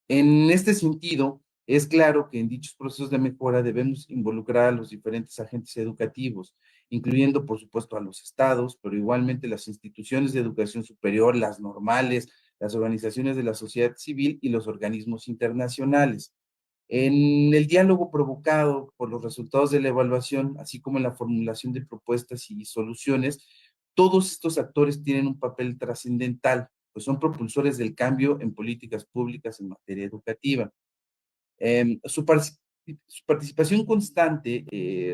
En este sentido, es claro que en dichos procesos de mejora debemos involucrar a los diferentes agentes educativos, incluyendo, por supuesto, a los estados, pero igualmente las instituciones de educación superior, las normales, las organizaciones de la sociedad civil y los organismos internacionales. En el diálogo provocado por los resultados de la evaluación, así como en la formulación de propuestas y soluciones, todos estos actores tienen un papel trascendental, pues son propulsores del cambio en políticas públicas en materia educativa. Su participación constante,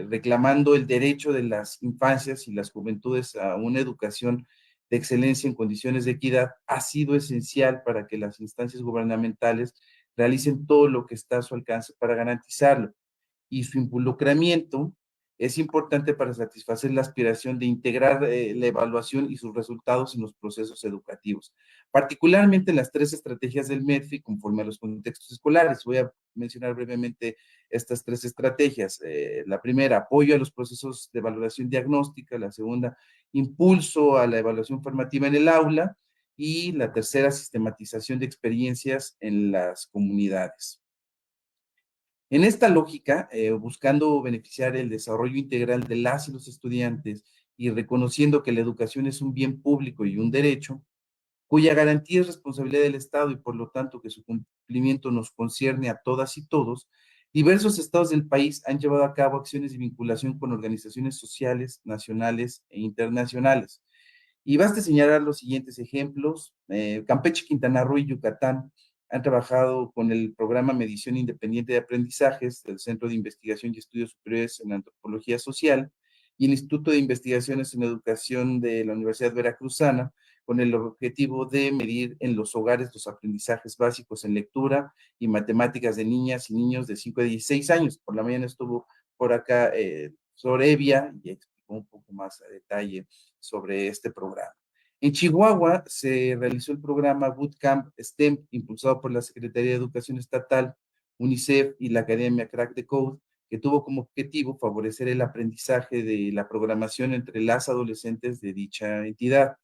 reclamando el derecho de las infancias y las juventudes a una educación de excelencia en condiciones de equidad, ha sido esencial para que las instancias gubernamentales realicen todo lo que está a su alcance para garantizarlo. Y su involucramiento es importante para satisfacer la aspiración de integrar la evaluación y sus resultados en los procesos educativos, particularmente en las 3 estrategias del MEDFI conforme a los contextos escolares. Voy a mencionar brevemente estas 3 estrategias. La primera, apoyo a los procesos de valoración diagnóstica; la segunda, impulso a la evaluación formativa en el aula; y la tercera, sistematización de experiencias en las comunidades. En esta lógica, buscando beneficiar el desarrollo integral de las y los estudiantes y reconociendo que la educación es un bien público y un derecho, cuya garantía es responsabilidad del Estado y por lo tanto que su cumplimiento nos concierne a todas y todos, diversos estados del país han llevado a cabo acciones de vinculación con organizaciones sociales, nacionales e internacionales. Y basta señalar los siguientes ejemplos. Campeche, Quintana Roo y Yucatán han trabajado con el programa Medición Independiente de Aprendizajes del Centro de Investigación y Estudios Superiores en Antropología Social y el Instituto de Investigaciones en Educación de la Universidad Veracruzana, con el objetivo de medir en los hogares los aprendizajes básicos en lectura y matemáticas de niñas y niños de 5 a 16 años. Por la mañana estuvo por acá Sorevia y explicó un poco más a detalle sobre este programa. En Chihuahua se realizó el programa Bootcamp STEM, impulsado por la Secretaría de Educación Estatal, UNICEF y la Academia Crack the Code, que tuvo como objetivo favorecer el aprendizaje de la programación entre las adolescentes de dicha entidad.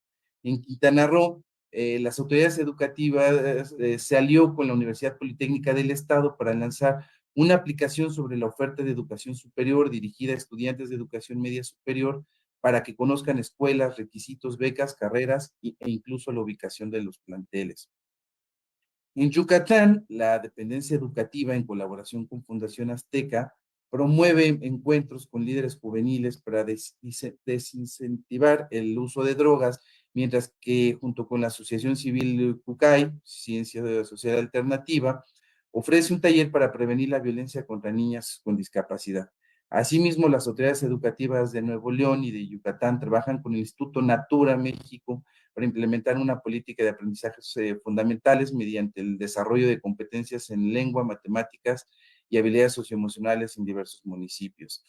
En Quintana Roo, las autoridades educativas se alió con la Universidad Politécnica del Estado para lanzar una aplicación sobre la oferta de educación superior dirigida a estudiantes de educación media superior para que conozcan escuelas, requisitos, becas, carreras e incluso la ubicación de los planteles. En Yucatán, la dependencia educativa, en colaboración con Fundación Azteca, promueve encuentros con líderes juveniles para desincentivar el uso de drogas, mientras que junto con la Asociación Civil CUCAI, Ciencia Social Alternativa, ofrece un taller para prevenir la violencia contra niñas con discapacidad. Asimismo, las autoridades educativas de Nuevo León y de Yucatán trabajan con el Instituto Natura México para implementar una política de aprendizajes fundamentales mediante el desarrollo de competencias en lengua, matemáticas y habilidades socioemocionales en diversos municipios.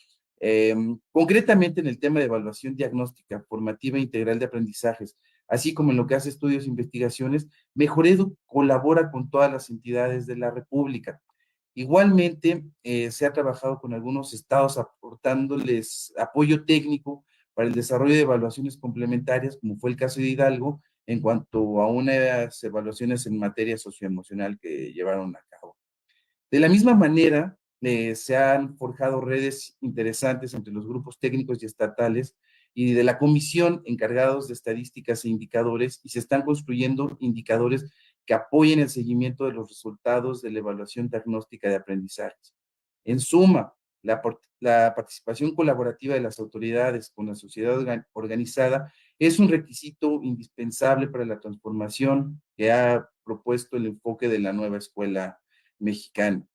Concretamente en el tema de evaluación diagnóstica, formativa e integral de aprendizajes, así como en lo que hace estudios e investigaciones, Mejoredu colabora con todas las entidades de la República. Igualmente, se ha trabajado con algunos estados aportándoles apoyo técnico para el desarrollo de evaluaciones complementarias, como fue el caso de Hidalgo, en cuanto a unas evaluaciones en materia socioemocional que llevaron a cabo. De la misma manera, se han forjado redes interesantes entre los grupos técnicos y estatales y de la comisión encargados de estadísticas e indicadores, y se están construyendo indicadores que apoyen el seguimiento de los resultados de la evaluación diagnóstica de aprendizajes. En suma, la participación colaborativa de las autoridades con la sociedad organizada es un requisito indispensable para la transformación que ha propuesto el enfoque de la nueva escuela mexicana.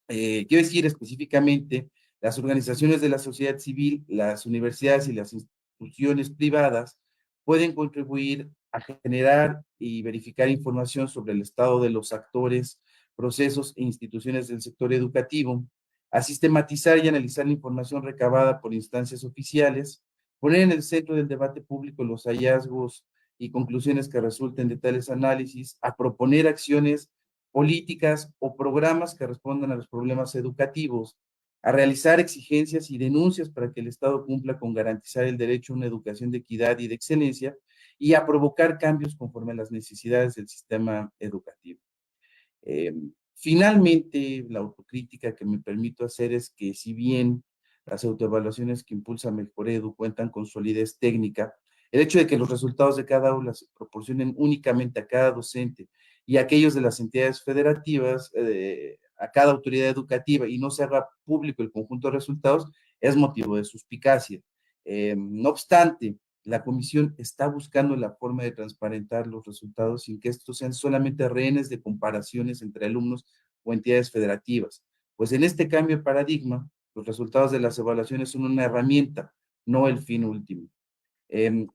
Quiero decir específicamente, las organizaciones de la sociedad civil, las universidades y las instituciones privadas pueden contribuir a generar y verificar información sobre el estado de los actores, procesos e instituciones del sector educativo, a sistematizar y analizar la información recabada por instancias oficiales, poner en el centro del debate público los hallazgos y conclusiones que resulten de tales análisis, a proponer acciones políticas o programas que respondan a los problemas educativos, a realizar exigencias y denuncias para que el Estado cumpla con garantizar el derecho a una educación de equidad y de excelencia, y a provocar cambios conforme a las necesidades del sistema educativo. Finalmente, la autocrítica que me permito hacer es que si bien las autoevaluaciones que impulsa Mejoredu cuentan con solidez técnica, el hecho de que los resultados de cada aula se proporcionen únicamente a cada docente y a aquellos de las entidades federativas, a cada autoridad educativa, y no se haga público el conjunto de resultados, es motivo de suspicacia. No obstante, la comisión está buscando la forma de transparentar los resultados sin que estos sean solamente rehenes de comparaciones entre alumnos o entidades federativas, pues en este cambio de paradigma, los resultados de las evaluaciones son una herramienta, no el fin último.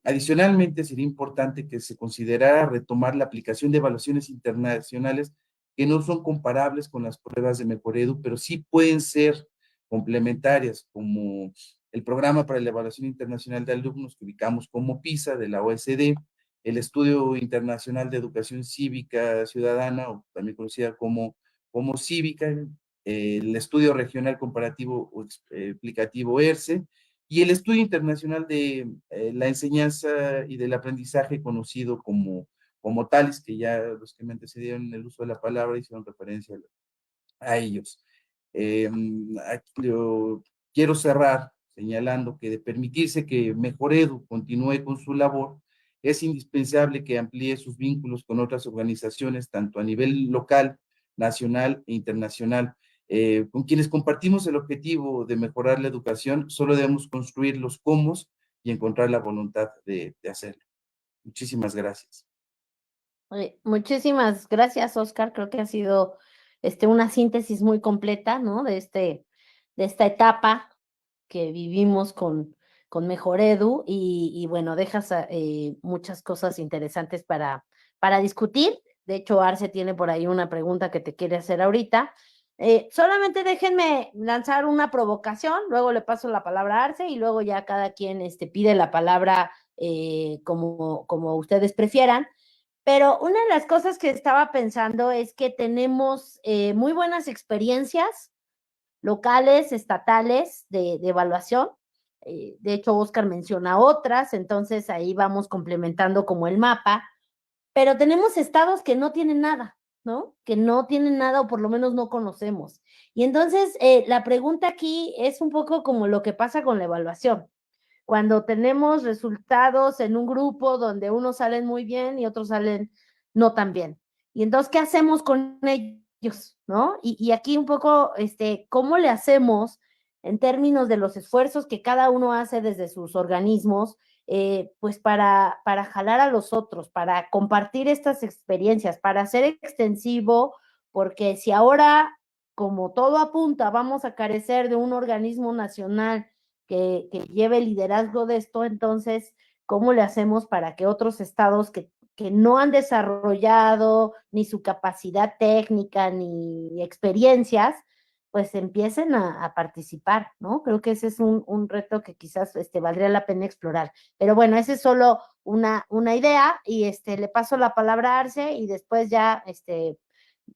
Adicionalmente, sería importante que se considerara retomar la aplicación de evaluaciones internacionales que no son comparables con las pruebas de Mejoredu, pero sí pueden ser complementarias, como el Programa para la Evaluación Internacional de Alumnos, que ubicamos como PISA, de la OSD, el Estudio Internacional de Educación Cívica Ciudadana, o también conocida como Cívica, el Estudio Regional Comparativo o Explicativo ERCE, y el Estudio Internacional de la Enseñanza y del Aprendizaje, conocido como TALIS, que ya los que me antecedieron en el uso de la palabra hicieron referencia a ellos. Yo quiero cerrar señalando que de permitirse que Mejoredu continúe con su labor, es indispensable que amplíe sus vínculos con otras organizaciones, tanto a nivel local, nacional e internacional, con quienes compartimos el objetivo de mejorar la educación. Solo debemos construir los cómo y encontrar la voluntad de hacerlo. Muchísimas gracias. Muchísimas gracias, Oscar. Creo que ha sido una síntesis muy completa, ¿no? De esta etapa que vivimos con Mejoredu, y bueno, dejas muchas cosas interesantes para discutir. De hecho, Arce tiene por ahí una pregunta que te quiere hacer ahorita, Solamente déjenme lanzar una provocación, luego le paso la palabra a Arce y luego ya cada quien pide la palabra como ustedes prefieran. Pero una de las cosas que estaba pensando es que tenemos muy buenas experiencias locales, estatales de evaluación. De hecho, Oscar menciona otras, entonces ahí vamos complementando como el mapa, pero tenemos estados que no tienen nada, ¿no? Que no tienen nada o por lo menos no conocemos. Y entonces la pregunta aquí es un poco como lo que pasa con la evaluación. Cuando tenemos resultados en un grupo donde unos salen muy bien y otros salen no tan bien. Y entonces, ¿qué hacemos con ellos? ¿No? Y aquí un poco, ¿cómo le hacemos en términos de los esfuerzos que cada uno hace desde sus organismos, pues para jalar a los otros, para compartir estas experiencias, para hacer extensivo, porque si ahora, como todo apunta, vamos a carecer de un organismo nacional que lleve el liderazgo de esto, entonces, ¿cómo le hacemos para que otros estados que no han desarrollado ni su capacidad técnica ni experiencias, pues empiecen a participar, ¿no? Creo que ese es un reto que quizás valdría la pena explorar. Pero bueno, ese es solo una idea y le paso la palabra a Arce y después ya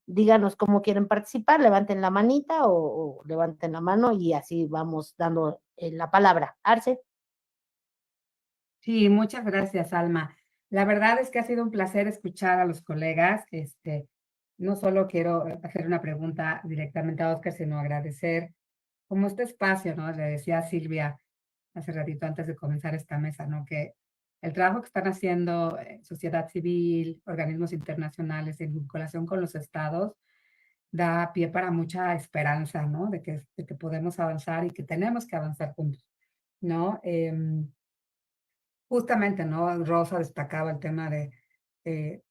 díganos cómo quieren participar, levanten la manita o levanten la mano y así vamos dando la palabra. Arce. Sí, muchas gracias, Alma. La verdad es que ha sido un placer escuchar a los colegas. No solo quiero hacer una pregunta directamente a Oscar, sino agradecer como este espacio, ¿no? Le decía a Silvia hace ratito antes de comenzar esta mesa, ¿no? Que el trabajo que están haciendo sociedad civil, organismos internacionales en vinculación con los estados, da pie para mucha esperanza, ¿no? De que podemos avanzar y que tenemos que avanzar juntos, ¿no? Justamente, ¿no? Rosa destacaba el tema eh,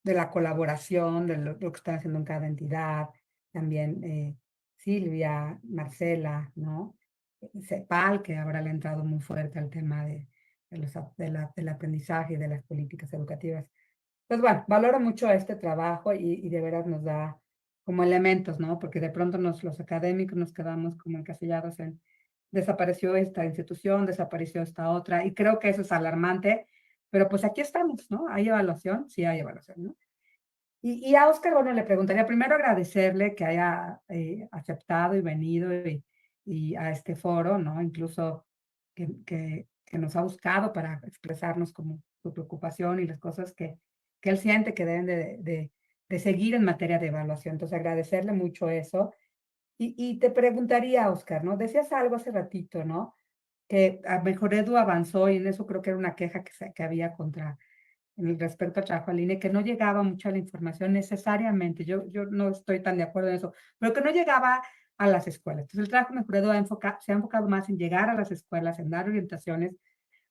de la colaboración, de lo que están haciendo en cada entidad, también Silvia, Marcela, ¿no? Cepal, que ahora le ha entrado muy fuerte al tema del aprendizaje y de las políticas educativas. Pues bueno, valoro mucho este trabajo y de veras nos da como elementos, ¿no? Porque de pronto los académicos nos quedamos como encasillados en desapareció esta institución, desapareció esta otra, y creo que eso es alarmante, pero pues aquí estamos, ¿no? ¿Hay evaluación? Sí hay evaluación, ¿no? Y a Oscar, bueno, le preguntaría primero agradecerle que haya aceptado y venido y a este foro, ¿no? Incluso que nos ha buscado para expresarnos como su preocupación y las cosas que él siente que deben de seguir en materia de evaluación. Entonces, agradecerle mucho eso. Y te preguntaría, Oscar, ¿no? Decías algo hace ratito, ¿no? Que a mejor Edu avanzó y en eso creo que era una queja que había contra respecto al trabajo al INE, que no llegaba mucha la información necesariamente. Yo no estoy tan de acuerdo en eso, pero que no llegaba a las escuelas. Entonces, el trabajo mejor Edu se ha enfocado más en llegar a las escuelas, en dar orientaciones,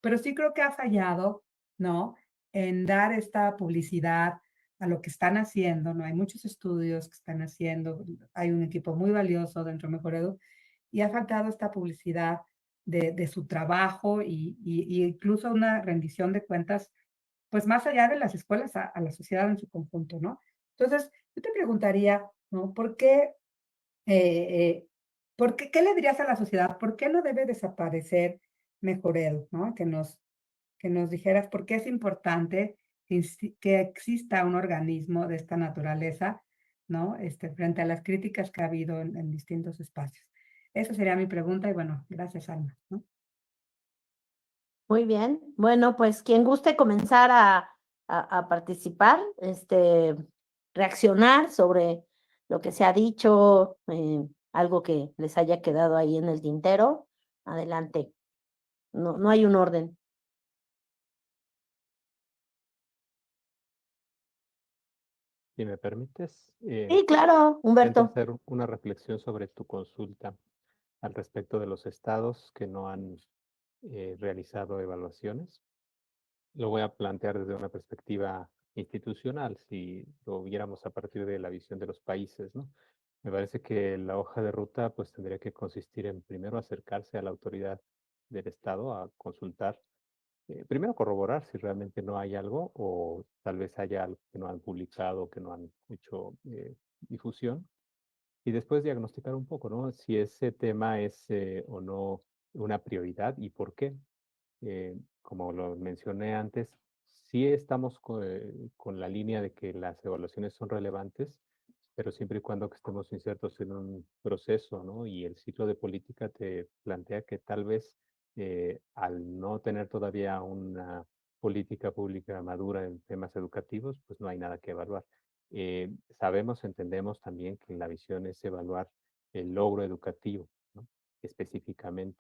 pero sí creo que ha fallado, ¿no? En dar esta publicidad a lo que están haciendo, ¿no? Hay muchos estudios que están haciendo, hay un equipo muy valioso dentro de Mejor Edu, y ha faltado esta publicidad de su trabajo y incluso una rendición de cuentas, pues más allá de las escuelas, a la sociedad en su conjunto, ¿no? Entonces, yo te preguntaría, ¿no? Eh, ¿Qué le dirías a la sociedad? ¿Por qué no debe desaparecer Mejor Edu, ¿no? Que nos dijeras por qué es importante que exista un organismo de esta naturaleza, ¿no? Frente a las críticas que ha habido en distintos espacios. Esa sería mi pregunta y bueno, gracias, Alma, ¿no? Muy bien. Bueno, pues quien guste comenzar a participar, reaccionar sobre lo que se ha dicho, algo que les haya quedado ahí en el tintero, adelante. No hay un orden. Si me permites, Sí, claro, intento Humberto. hacer una reflexión sobre tu consulta al respecto de los estados que no han realizado evaluaciones. Lo voy a plantear desde una perspectiva institucional, si lo viéramos a partir de la visión de los países, ¿no? Me parece que la hoja de ruta pues tendría que consistir en primero acercarse a la autoridad del Estado a consultar, primero corroborar si realmente no hay algo o tal vez haya algo que no han publicado, que no han hecho difusión. y después diagnosticar un poco, ¿no? Si ese tema es o no una prioridad y por qué. Como lo mencioné antes, sí estamos con la línea de que las evaluaciones son relevantes, pero siempre y cuando que estemos insertos en un proceso, ¿no? Y el ciclo de política te plantea que tal vez al no tener todavía una política pública madura en temas educativos, pues no hay nada que evaluar. Sabemos, entendemos también que la visión es evaluar el logro educativo, ¿no? Específicamente,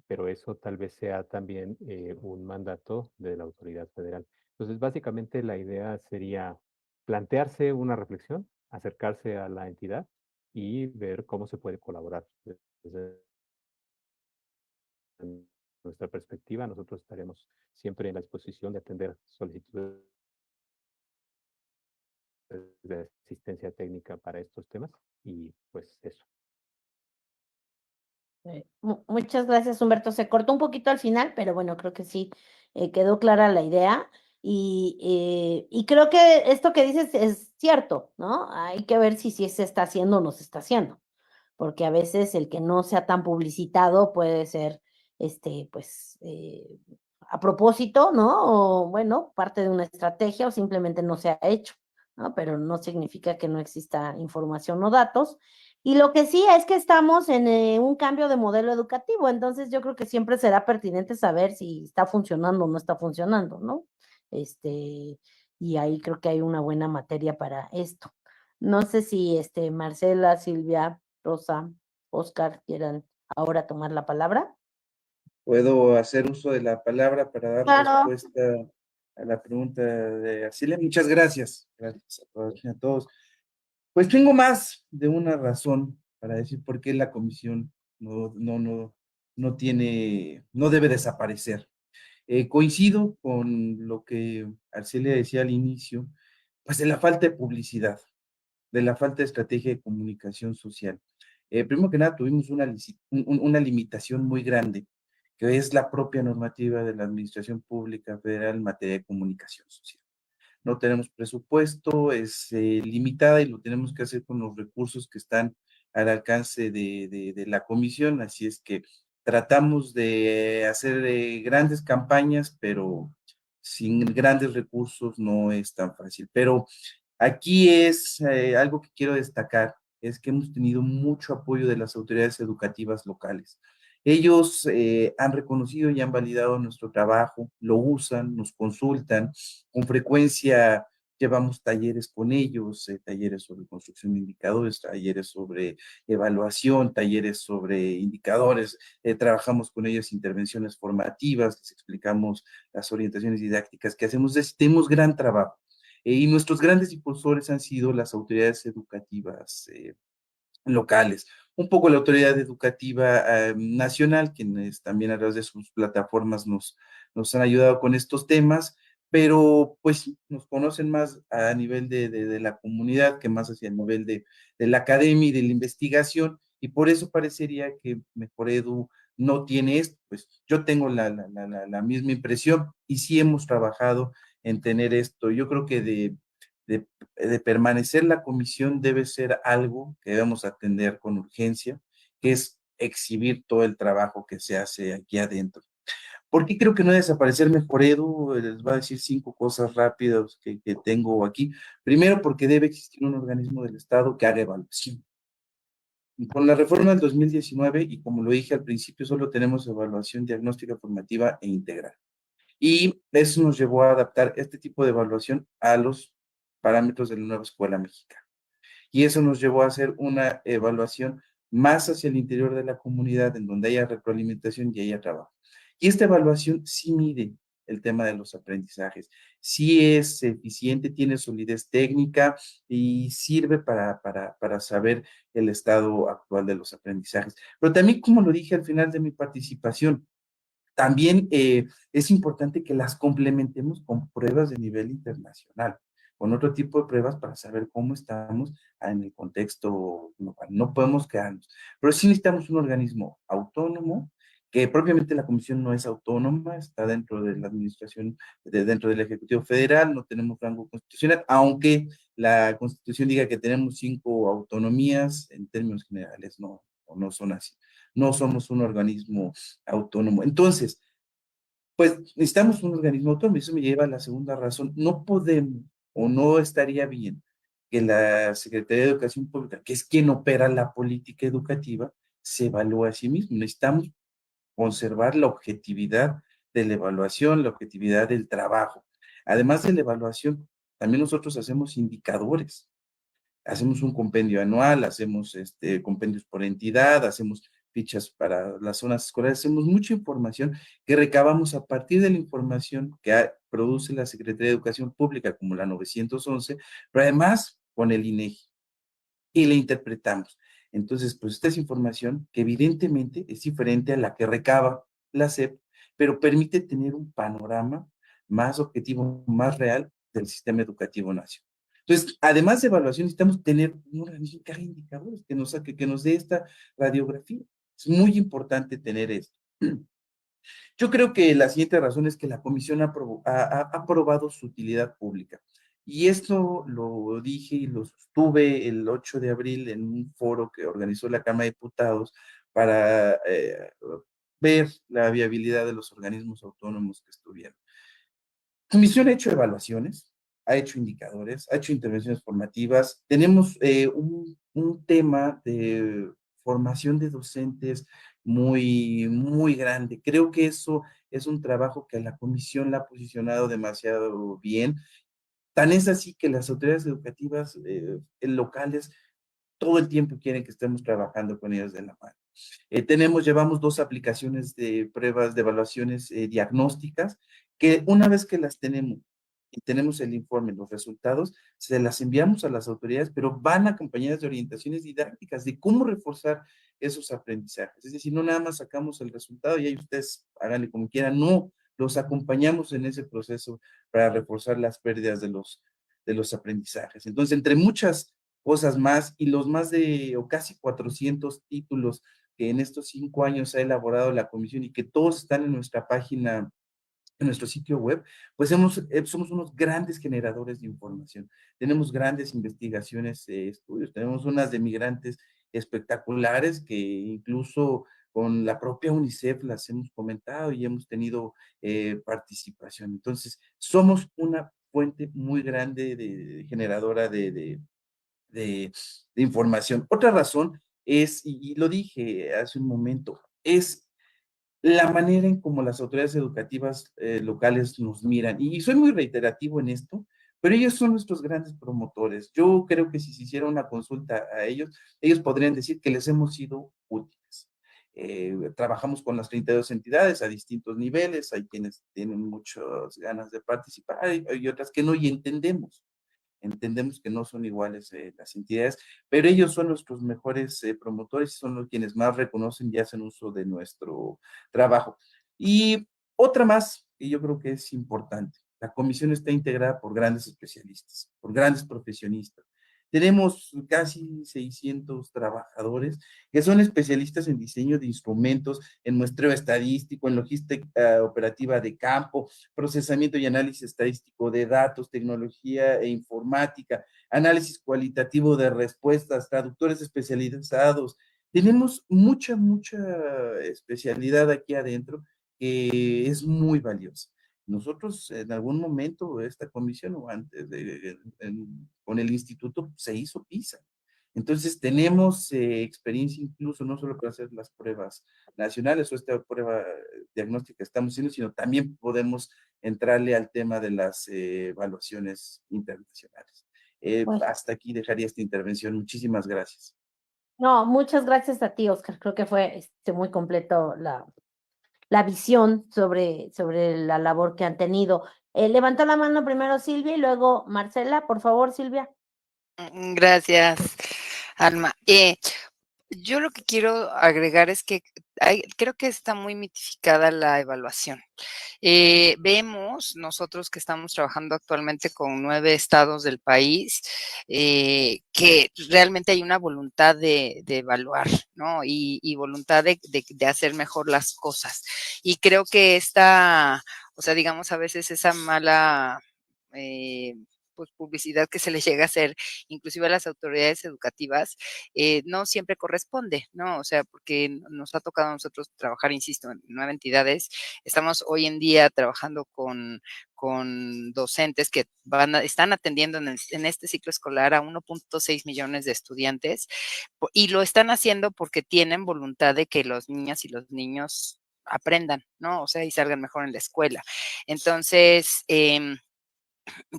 pero eso tal vez sea también un mandato de la autoridad federal. Entonces, básicamente la idea sería plantearse una reflexión, acercarse a la entidad y ver cómo se puede colaborar. Desde nuestra perspectiva, nosotros estaremos siempre en la disposición de atender solicitudes de asistencia técnica para estos temas y pues eso. Muchas gracias, Humberto. Se cortó un poquito al final, pero bueno, creo que sí quedó clara la idea. Y creo que esto que dices es cierto, ¿no? Hay que ver si se está haciendo o no se está haciendo, porque a veces el que no sea tan publicitado puede ser, pues, a propósito, ¿no? O bueno, parte de una estrategia o simplemente no se ha hecho, ¿no? Pero no significa que no exista información o datos. Y lo que sí es que estamos en un cambio de modelo educativo, entonces yo creo que siempre será pertinente saber si está funcionando o no está funcionando, ¿no? Y ahí creo que hay una buena materia para esto. No sé si Marcela, Silvia, Rosa, Oscar quieran ahora tomar la palabra. Puedo hacer uso de la palabra para dar Claro. respuesta a la pregunta de Arcelia. Muchas gracias. Gracias a todos y a todos. Pues tengo más de una razón para decir por qué la comisión no tiene, no debe desaparecer. Coincido con lo que Arcelia decía al inicio, pues de la falta de publicidad, de la falta de estrategia de comunicación social. Primero que nada, tuvimos una limitación muy grande, que es la propia normativa de la Administración Pública Federal en materia de comunicación social. No tenemos presupuesto, es limitada y lo tenemos que hacer con los recursos que están al alcance de la comisión, así es que tratamos de hacer grandes campañas, pero sin grandes recursos no es tan fácil. Pero aquí es algo que quiero destacar, es que hemos tenido mucho apoyo de las autoridades educativas locales. Ellos han reconocido y han validado nuestro trabajo, lo usan, nos consultan, con frecuencia llevamos talleres con ellos, talleres sobre construcción de indicadores, talleres sobre evaluación, talleres sobre indicadores, trabajamos con ellos intervenciones formativas, les explicamos las orientaciones didácticas que hacemos, tenemos gran trabajo. Y nuestros grandes impulsores han sido las autoridades educativas locales, un poco la autoridad educativa nacional, quienes también a través de sus plataformas nos han ayudado con estos temas, pero pues sí, nos conocen más a nivel de la comunidad que más hacia el nivel de la academia y de la investigación, y por eso parecería que Mejor Edu no tiene esto. Pues yo tengo la misma impresión y sí hemos trabajado en tener esto. Yo creo que de permanecer la comisión debe ser algo que debemos atender con urgencia, que es exhibir todo el trabajo que se hace aquí adentro. ¿Por qué creo que no debe desaparecer Mejor Edu? Les voy a decir 5 cosas rápidas que tengo aquí. Primero, porque debe existir un organismo del Estado que haga evaluación. Y con la reforma del 2019, y como lo dije al principio, solo tenemos evaluación diagnóstica, formativa e integral. Y eso nos llevó a adaptar este tipo de evaluación a los parámetros de la nueva escuela mexicana. Y eso nos llevó a hacer una evaluación más hacia el interior de la comunidad, en donde haya retroalimentación y haya trabajo. Y esta evaluación sí mide el tema de los aprendizajes, sí es eficiente, tiene solidez técnica y sirve para saber el estado actual de los aprendizajes. Pero también, como lo dije al final de mi participación, también es importante que las complementemos con pruebas de nivel internacional, con otro tipo de pruebas para saber cómo estamos en el contexto global. No podemos quedarnos, pero sí necesitamos un organismo autónomo que propiamente la comisión no es autónoma, está dentro de la administración, dentro del Ejecutivo Federal, no tenemos rango constitucional, aunque la Constitución diga que tenemos 5 autonomías, en términos generales no son así. No somos un organismo autónomo. Entonces, pues necesitamos un organismo autónomo, y eso me lleva a la segunda razón. No podemos o no estaría bien que la Secretaría de Educación Pública, que es quien opera la política educativa, se evalúe a sí mismo. Necesitamos conservar la objetividad de la evaluación, la objetividad del trabajo. Además de la evaluación, también nosotros hacemos indicadores. Hacemos un compendio anual, hacemos compendios por entidad, hacemos fichas para las zonas escolares, hacemos mucha información que recabamos a partir de la información que produce la Secretaría de Educación Pública, como la 911, pero además con el INEGI, y la interpretamos. Entonces, pues esta es información que evidentemente es diferente a la que recaba la SEP, pero permite tener un panorama más objetivo, más real del sistema educativo nacional. Entonces, además de evaluación, necesitamos tener un organismo que haga indicadores, que nos dé esta radiografía. Es muy importante tener esto. Yo creo que la siguiente razón es que la comisión ha aprobado su utilidad pública. Y esto lo dije y lo sostuve el 8 de abril en un foro que organizó la Cámara de Diputados para ver la viabilidad de los organismos autónomos que estuvieron. La comisión ha hecho evaluaciones, ha hecho indicadores, ha hecho intervenciones formativas. Tenemos un tema de formación de docentes muy grande. Creo que eso es un trabajo que la comisión la ha posicionado demasiado bien. Tan es así que las autoridades educativas locales todo el tiempo quieren que estemos trabajando con ellos de la mano. Llevamos 2 aplicaciones de pruebas de evaluaciones diagnósticas, que una vez que las tenemos y tenemos el informe, los resultados, se las enviamos a las autoridades, pero van acompañadas de orientaciones didácticas de cómo reforzar esos aprendizajes. Es decir, no nada más sacamos el resultado y ahí ustedes háganle como quieran, no, los acompañamos en ese proceso para reforzar las pérdidas de los aprendizajes. Entonces, entre muchas cosas más y los más de o casi 400 títulos que en estos 5 años ha elaborado la comisión y que todos están en nuestra página, en nuestro sitio web, pues somos unos grandes generadores de información. Tenemos grandes investigaciones, estudios, tenemos unas de migrantes espectaculares que incluso con la propia UNICEF las hemos comentado y hemos tenido participación. Entonces, somos una fuente muy grande de generadora de información. Otra razón es, y lo dije hace un momento, es la manera en cómo las autoridades educativas locales nos miran. Y soy muy reiterativo en esto, pero ellos son nuestros grandes promotores. Yo creo que si se hiciera una consulta a ellos, ellos podrían decir que les hemos sido útiles. Trabajamos con las 32 entidades a distintos niveles, hay quienes tienen muchas ganas de participar y otras que no, y entendemos que no son iguales las entidades, pero ellos son nuestros mejores promotores y son los quienes más reconocen y hacen uso de nuestro trabajo. Y otra más, que yo creo que es importante, la comisión está integrada por grandes especialistas, por grandes profesionistas. Tenemos casi 600 trabajadores que son especialistas en diseño de instrumentos, en muestreo estadístico, en logística operativa de campo, procesamiento y análisis estadístico de datos, tecnología e informática, análisis cualitativo de respuestas, traductores especializados. Tenemos mucha especialidad aquí adentro que es muy valiosa. Nosotros en algún momento, esta comisión o antes con el instituto se hizo PISA. Entonces tenemos experiencia incluso no solo para hacer las pruebas nacionales o esta prueba diagnóstica que estamos haciendo, sino también podemos entrarle al tema de las evaluaciones internacionales. Bueno. Hasta aquí dejaría esta intervención. Muchísimas gracias. No, muchas gracias a ti, Oscar. Creo que fue muy completo la visión sobre la labor que han tenido. Levantó la mano primero Silvia y luego Marcela. Por favor, Silvia. Gracias, Alma. Yo lo que quiero agregar es que creo que está muy mitificada la evaluación. Vemos nosotros que estamos trabajando actualmente con 9 estados del país, que realmente hay una voluntad de evaluar, ¿no? Y voluntad de hacer mejor las cosas. Y creo que o sea, digamos, a veces esa mala pues publicidad que se le llega a hacer, inclusive a las autoridades educativas, no siempre corresponde, ¿no? O sea, porque nos ha tocado a nosotros trabajar, insisto, en 9 entidades. Estamos hoy en día trabajando con docentes que están atendiendo en este ciclo escolar a 1.6 millones de estudiantes, y lo están haciendo porque tienen voluntad de que las niñas y los niños aprendan, ¿no? O sea, y salgan mejor en la escuela. Entonces,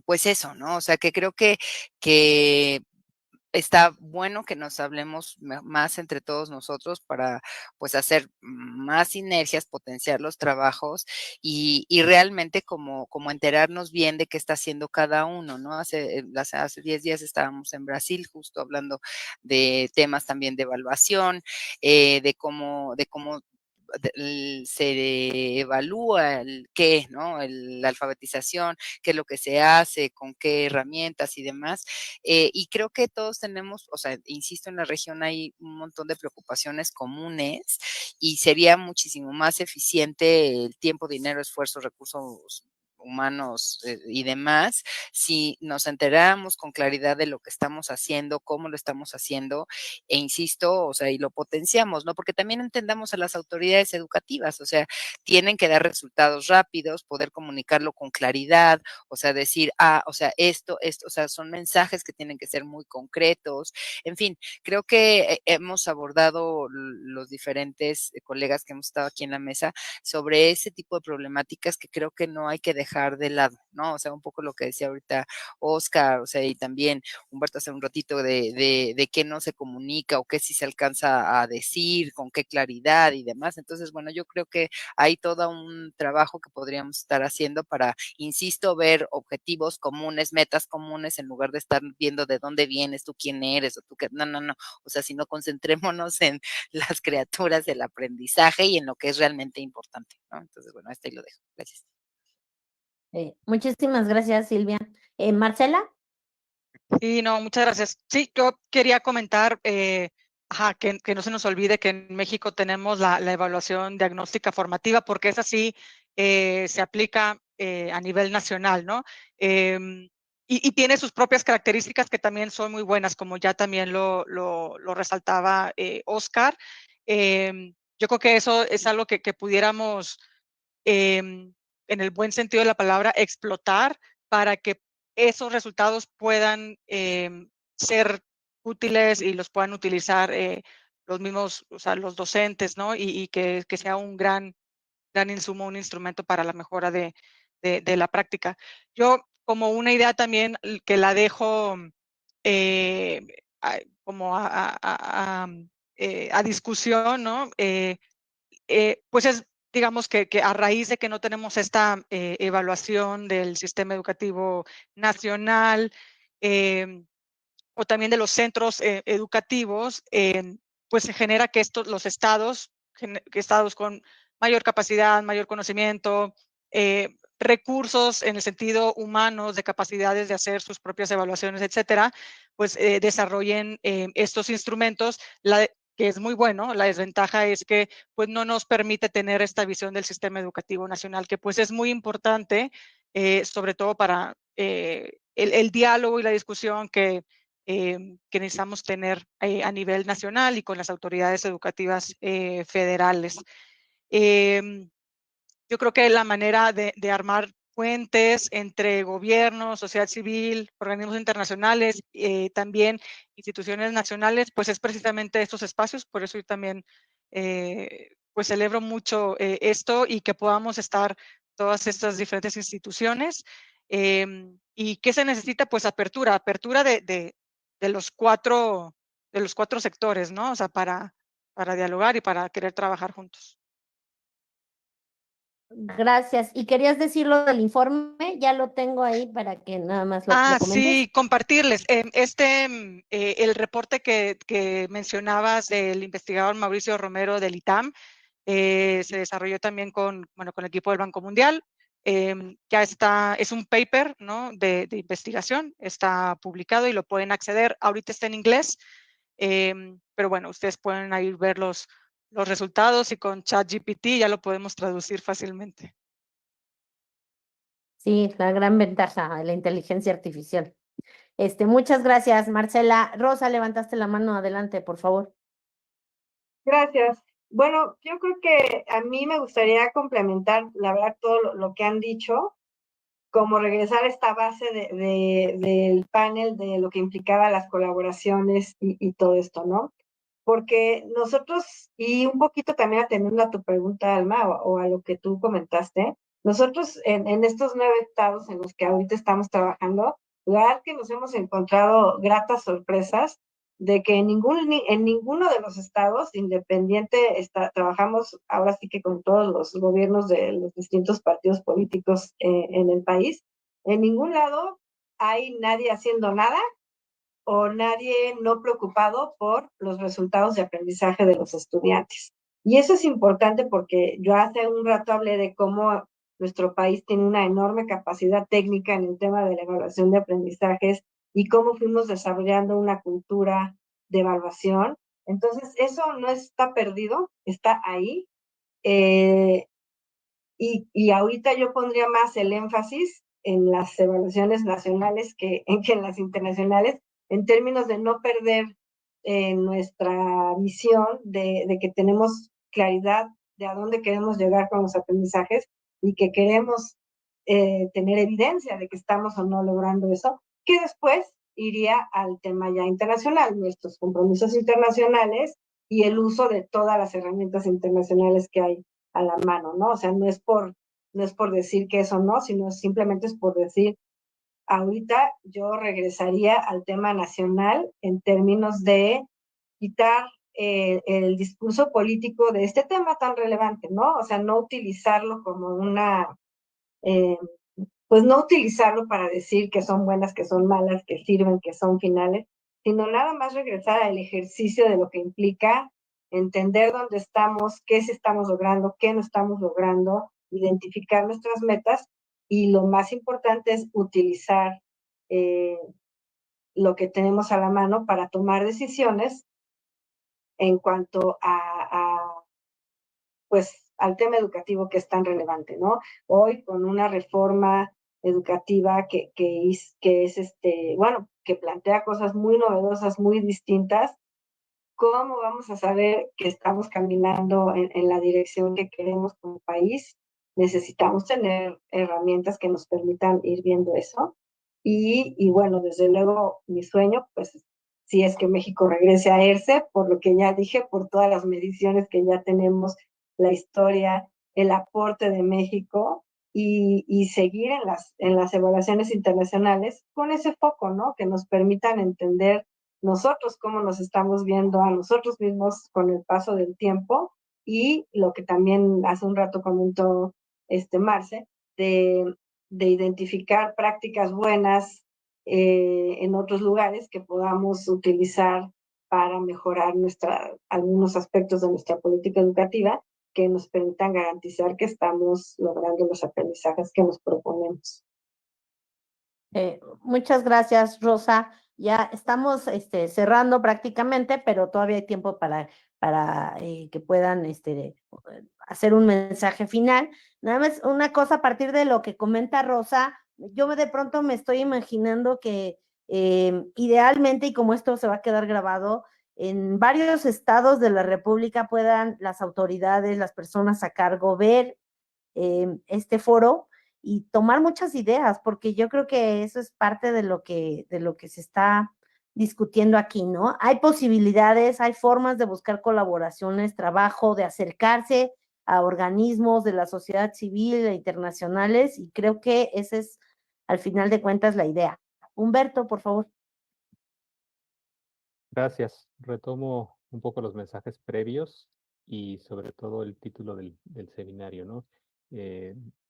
pues eso, ¿no? O sea, que creo que está bueno que nos hablemos más entre todos nosotros para, pues, hacer más sinergias, potenciar los trabajos y realmente como enterarnos bien de qué está haciendo cada uno, ¿no? Hace 10 días estábamos en Brasil justo hablando de temas también de evaluación, de cómo se evalúa qué, ¿no? La alfabetización, qué es lo que se hace, con qué herramientas y demás. Y creo que todos tenemos, o sea, insisto, en la región hay un montón de preocupaciones comunes y sería muchísimo más eficiente el tiempo, dinero, esfuerzo, recursos humanos y demás, si nos enteráramos con claridad de lo que estamos haciendo, cómo lo estamos haciendo, e insisto, o sea, y lo potenciamos, ¿no? Porque también entendamos a las autoridades educativas, o sea, tienen que dar resultados rápidos, poder comunicarlo con claridad, o sea, decir, o sea, esto, o sea, son mensajes que tienen que ser muy concretos, en fin, creo que hemos abordado los diferentes colegas que hemos estado aquí en la mesa sobre ese tipo de problemáticas que creo que no hay que dejar de lado, ¿no? O sea, un poco lo que decía ahorita Oscar, o sea, y también Humberto hace un ratito de qué no se comunica o qué sí se alcanza a decir, con qué claridad y demás. Entonces, bueno, yo creo que hay todo un trabajo que podríamos estar haciendo para, insisto, ver objetivos comunes, metas comunes, en lugar de estar viendo de dónde vienes, tú quién eres, o tú qué, no, no, no. O sea, sino concentrémonos en las criaturas del aprendizaje y en lo que es realmente importante, ¿no? Entonces, bueno, ahí lo dejo. Gracias. Muchísimas gracias, Silvia. Marcela. Sí, no, muchas gracias. Sí, yo quería comentar, que no se nos olvide que en México tenemos la evaluación diagnóstica formativa, porque esa sí se aplica a nivel nacional, ¿no? Y tiene sus propias características que también son muy buenas, como ya también lo resaltaba Oscar. Yo creo que eso es algo que pudiéramos, en el buen sentido de la palabra, explotar para que esos resultados puedan ser útiles y los puedan utilizar los mismos, o sea, los docentes, ¿no? Y que sea un gran insumo, un instrumento para la mejora de la práctica. Yo, como una idea también que la dejo como a discusión, ¿no? Pues es, digamos que a raíz de que no tenemos esta evaluación del sistema educativo nacional, o también de los centros educativos, pues se genera que los estados, que estados con mayor capacidad, mayor conocimiento, recursos en el sentido humano, de capacidades de hacer sus propias evaluaciones, etcétera, pues desarrollen estos instrumentos, que es muy bueno. La desventaja es que pues no nos permite tener esta visión del sistema educativo nacional, que pues es muy importante, sobre todo para el diálogo y la discusión que necesitamos tener a nivel nacional y con las autoridades educativas federales. Yo creo que la manera de armar puentes entre gobierno, sociedad civil, organismos internacionales, también instituciones nacionales, pues es precisamente estos espacios. Por eso yo también pues celebro mucho esto y que podamos estar todas estas diferentes instituciones. ¿Y qué se necesita? Pues apertura de los cuatro sectores, ¿no? O sea, para dialogar y para querer trabajar juntos. Gracias. ¿Y querías decir lo del informe? Ya lo tengo ahí para que nada más lo comentes. Sí, compartirles. El reporte que mencionabas del investigador Mauricio Romero del ITAM, Se desarrolló también con el equipo del Banco Mundial. Ya está, es un paper, ¿no?, de investigación, está publicado y lo pueden acceder. Ahorita está en inglés, pero bueno, ustedes pueden ahí ver los resultados y con ChatGPT ya lo podemos traducir fácilmente. Sí, la gran ventaja de la inteligencia artificial. Muchas gracias, Marcela. Rosa, levantaste la mano, adelante, por favor. Gracias. Bueno, yo creo que a mí me gustaría complementar, la verdad, todo lo que han dicho, como regresar a esta base del panel de lo que implicaba las colaboraciones y todo esto, ¿no? Porque nosotros, y un poquito también atendiendo a tu pregunta, Alma, o a lo que tú comentaste, nosotros en estos 9 estados en los que ahorita estamos trabajando, la verdad que nos hemos encontrado gratas sorpresas de que en ninguno de los estados, independiente, trabajamos ahora sí que con todos los gobiernos de los distintos partidos políticos en el país, en ningún lado hay nadie haciendo nada o nadie no preocupado por los resultados de aprendizaje de los estudiantes. Y eso es importante porque yo hace un rato hablé de cómo nuestro país tiene una enorme capacidad técnica en el tema de la evaluación de aprendizajes y cómo fuimos desarrollando una cultura de evaluación. Entonces, eso no está perdido, está ahí. Y ahorita yo pondría más el énfasis en las evaluaciones nacionales que en las internacionales, en términos de no perder nuestra visión de que tenemos claridad de a dónde queremos llegar con los aprendizajes y que queremos tener evidencia de que estamos o no logrando eso, que después iría al tema ya internacional, nuestros compromisos internacionales y el uso de todas las herramientas internacionales que hay a la mano, ¿no? O sea, no es por decir que eso no, sino simplemente es por decir, ahorita yo regresaría al tema nacional en términos de quitar el discurso político de este tema tan relevante, ¿no? O sea, no utilizarlo como pues no utilizarlo para decir que son buenas, que son malas, que sirven, que son finales, sino nada más regresar al ejercicio de lo que implica entender dónde estamos, qué sí estamos logrando, qué no estamos logrando, identificar nuestras metas y lo más importante es utilizar lo que tenemos a la mano para tomar decisiones en cuanto pues al tema educativo que es tan relevante, ¿no? Hoy con una reforma educativa que es bueno, que plantea cosas muy novedosas, muy distintas, ¿cómo vamos a saber que estamos caminando en la dirección que queremos como país? Necesitamos tener herramientas que nos permitan ir viendo eso. Y bueno, desde luego mi sueño, pues, si es que México regrese a ERCE, por lo que ya dije, por todas las mediciones que ya tenemos, la historia, el aporte de México y seguir en las evaluaciones internacionales con ese foco, ¿no? Que nos permitan entender nosotros cómo nos estamos viendo a nosotros mismos con el paso del tiempo y lo que también hace un rato comentó Marce, de identificar prácticas buenas en otros lugares que podamos utilizar para mejorar algunos aspectos de nuestra política educativa que nos permitan garantizar que estamos logrando los aprendizajes que nos proponemos. Muchas gracias, Rosa. Ya estamos cerrando prácticamente, pero todavía hay tiempo para que puedan hacer un mensaje final. Nada más una cosa a partir de lo que comenta Rosa, yo de pronto me estoy imaginando que idealmente, y como esto se va a quedar grabado, en varios estados de la República puedan las autoridades, las personas a cargo ver este foro y tomar muchas ideas, porque yo creo que eso es parte de lo que se está discutiendo aquí, ¿no? Hay posibilidades, hay formas de buscar colaboraciones, trabajo, de acercarse a organismos de la sociedad civil e internacionales, y creo que esa es, al final de cuentas, la idea. Humberto, por favor. Gracias. Retomo un poco los mensajes previos y sobre todo el título del seminario, ¿no?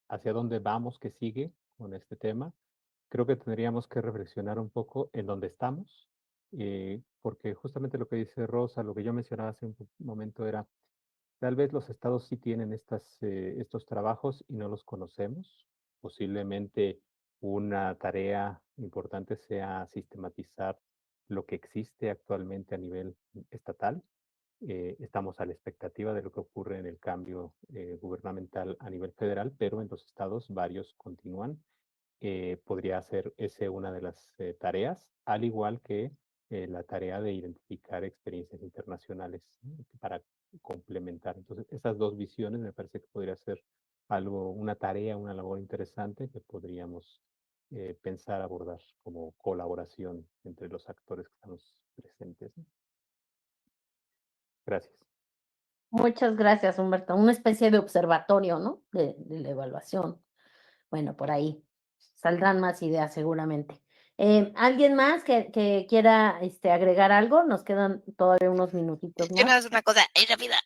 ¿Hacia dónde vamos? ¿Qué sigue con este tema? Creo que tendríamos que reflexionar un poco en dónde estamos, porque justamente lo que dice Rosa, lo que yo mencionaba hace un momento era, Tal vez los estados sí tienen estos trabajos y no los conocemos. Posiblemente una tarea importante sea sistematizar lo que existe actualmente a nivel estatal. Estamos a la expectativa de lo que ocurre en el cambio gubernamental a nivel federal, pero en los estados varios continúan. Podría ser ese una de las tareas, al igual que la tarea de identificar experiencias internacionales, ¿no? Para complementar. Entonces, esas dos visiones me parece que podría ser algo, una tarea, una labor interesante que podríamos pensar abordar como colaboración entre los actores que estamos presentes, ¿no? Gracias. Muchas gracias, Humberto. Una especie de observatorio, ¿no? De la evaluación. Bueno, por ahí saldrán más ideas seguramente. ¿Alguien más que quiera agregar algo? Nos quedan todavía unos minutitos Yo no más. es una cosa ahí rápida.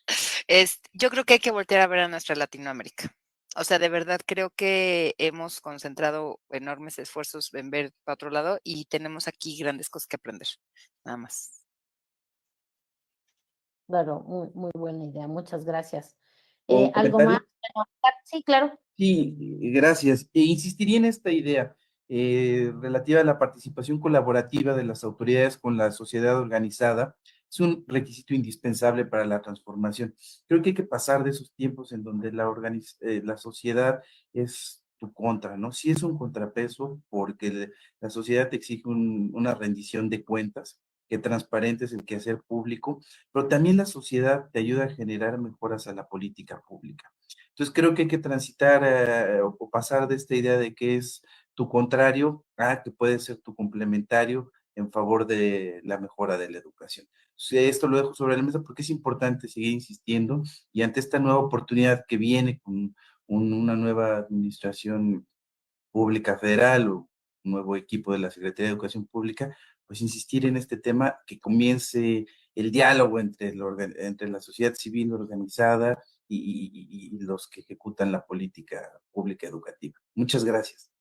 Yo creo que hay que voltear a ver a nuestra Latinoamérica. O sea, de verdad creo que hemos concentrado enormes esfuerzos en ver para otro lado y tenemos aquí grandes cosas que aprender. Nada más. Claro, muy, muy buena idea. Muchas gracias. ¿Un ¿Algo más? comentario? Sí, claro. Sí, gracias. E insistiría en esta idea relativa a la participación colaborativa de las autoridades con la sociedad organizada. Es un requisito indispensable para la transformación. Creo que hay que pasar de esos tiempos en donde la sociedad es tu contra, ¿no? Sí es un contrapeso porque la sociedad te exige una rendición de cuentas, que transparentes el quehacer público, pero también la sociedad te ayuda a generar mejoras a la política pública. Entonces creo que hay que transitar o pasar de esta idea de que es tu contrario a que puede ser tu complementario en favor de la mejora de la educación. Sí, esto lo dejo sobre la mesa porque es importante seguir insistiendo y ante esta nueva oportunidad que viene con una nueva administración pública federal o un nuevo equipo de la Secretaría de Educación Pública, pues insistir en este tema, que comience el diálogo entre la sociedad civil organizada y los que ejecutan la política pública educativa. Muchas gracias.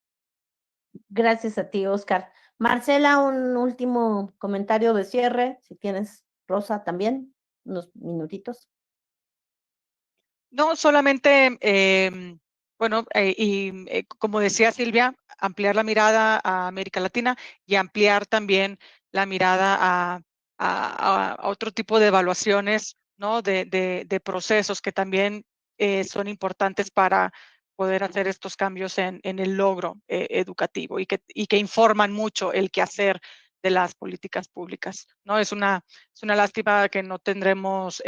Gracias a ti, Oscar. Marcela, un último comentario de cierre, si tienes. Rosa, también, unos minutitos. No, solamente, bueno, como decía Silvia, ampliar la mirada a América Latina y ampliar también la mirada a otro tipo de evaluaciones, ¿no? De procesos que también son importantes para poder hacer estos cambios en el logro educativo y que informan mucho el quehacer de las políticas públicas, ¿no? Es una lástima que no tendremos,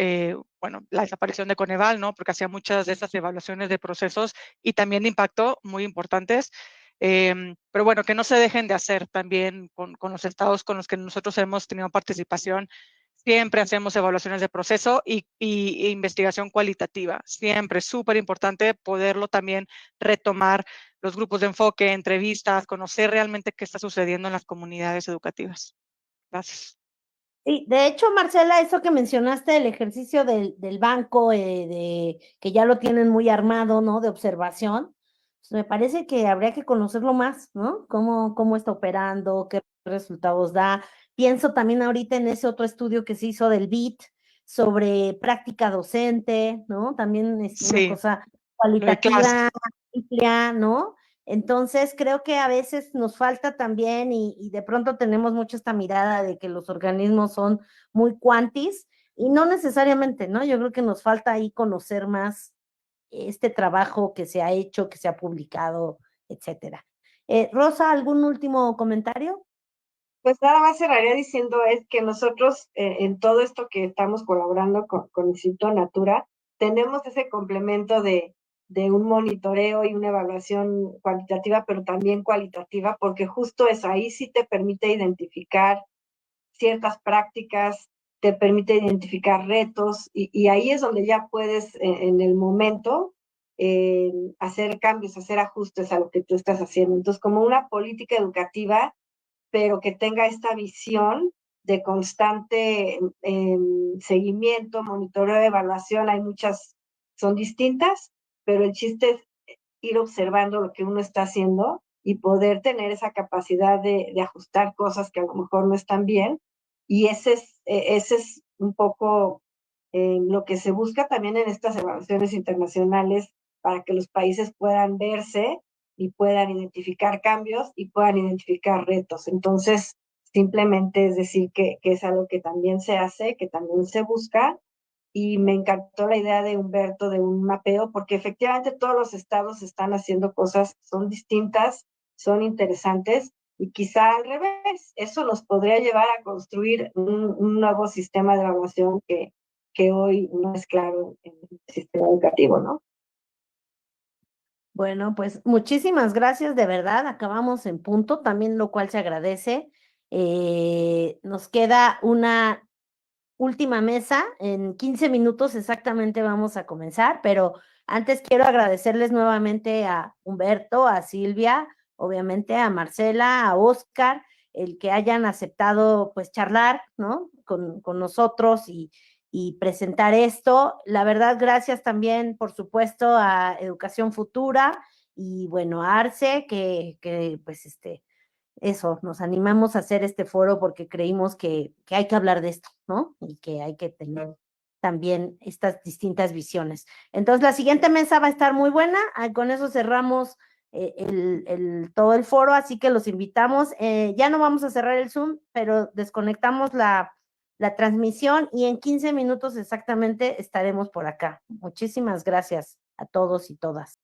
bueno, la desaparición de Coneval, ¿no? Porque hacía muchas de esas evaluaciones de procesos y también de impacto muy importantes. Pero bueno, que no se dejen de hacer también con los estados con los que nosotros hemos tenido participación. Siempre hacemos evaluaciones de proceso e investigación cualitativa. Siempre es súper importante poderlo también retomar, los grupos de enfoque, entrevistas, conocer realmente qué está sucediendo en las comunidades educativas. Gracias. Sí, de hecho, Marcela, eso que mencionaste, el ejercicio del banco, que ya lo tienen muy armado, ¿no? De observación, pues me parece que habría que conocerlo más, ¿no? Cómo está operando, qué resultados da. Pienso también ahorita en ese otro estudio que se hizo del BIT sobre práctica docente, ¿no? También es una Sí, cosa lo de cualitativa, clases. amplia, ¿no? Entonces, creo que a veces nos falta también y de pronto tenemos mucho esta mirada de que los organismos son muy cuantis y no necesariamente, ¿no? Yo creo que nos falta ahí conocer más este trabajo que se ha hecho, que se ha publicado, etcétera. Rosa, ¿algún último comentario? Pues nada más cerraría diciendo es que nosotros en todo esto que estamos colaborando con Instituto Natura, tenemos ese complemento de un monitoreo y una evaluación cuantitativa, pero también cualitativa, porque justo es ahí sí te permite identificar ciertas prácticas, te permite identificar retos y ahí es donde ya puedes en el momento hacer cambios, hacer ajustes a lo que tú estás haciendo. Entonces, como una política educativa pero que tenga esta visión de constante seguimiento, monitoreo, evaluación. Hay muchas, son distintas, pero el chiste es ir observando lo que uno está haciendo y poder tener esa capacidad de ajustar cosas que a lo mejor no están bien. Y ese es un poco lo que se busca también en estas evaluaciones internacionales para que los países puedan verse y puedan identificar cambios y puedan identificar retos. Entonces, simplemente es decir que es algo que también se hace, que también se busca, y me encantó la idea de Humberto de un mapeo, porque efectivamente todos los estados están haciendo cosas, son distintas, son interesantes, y quizá al revés, eso nos podría llevar a construir un nuevo sistema de evaluación que hoy no es claro en el sistema educativo, ¿no? Bueno, pues muchísimas gracias, de verdad, acabamos en punto, también lo cual se agradece. Nos queda una última mesa, en 15 minutos exactamente vamos a comenzar, pero antes quiero agradecerles nuevamente a Humberto, a Silvia, obviamente a Marcela, a Oscar, el que hayan aceptado pues charlar, ¿no? Con nosotros y presentar esto. La verdad, gracias también, por supuesto, a Educación Futura y bueno, a Arce, que pues eso, nos animamos a hacer este foro porque creímos que hay que hablar de esto, ¿no? Y que hay que tener también estas distintas visiones. Entonces, la siguiente mesa va a estar muy buena. Con eso cerramos todo el foro, así que los invitamos. Ya no vamos a cerrar el Zoom, pero desconectamos la transmisión y en 15 minutos exactamente estaremos por acá. Muchísimas gracias a todos y todas.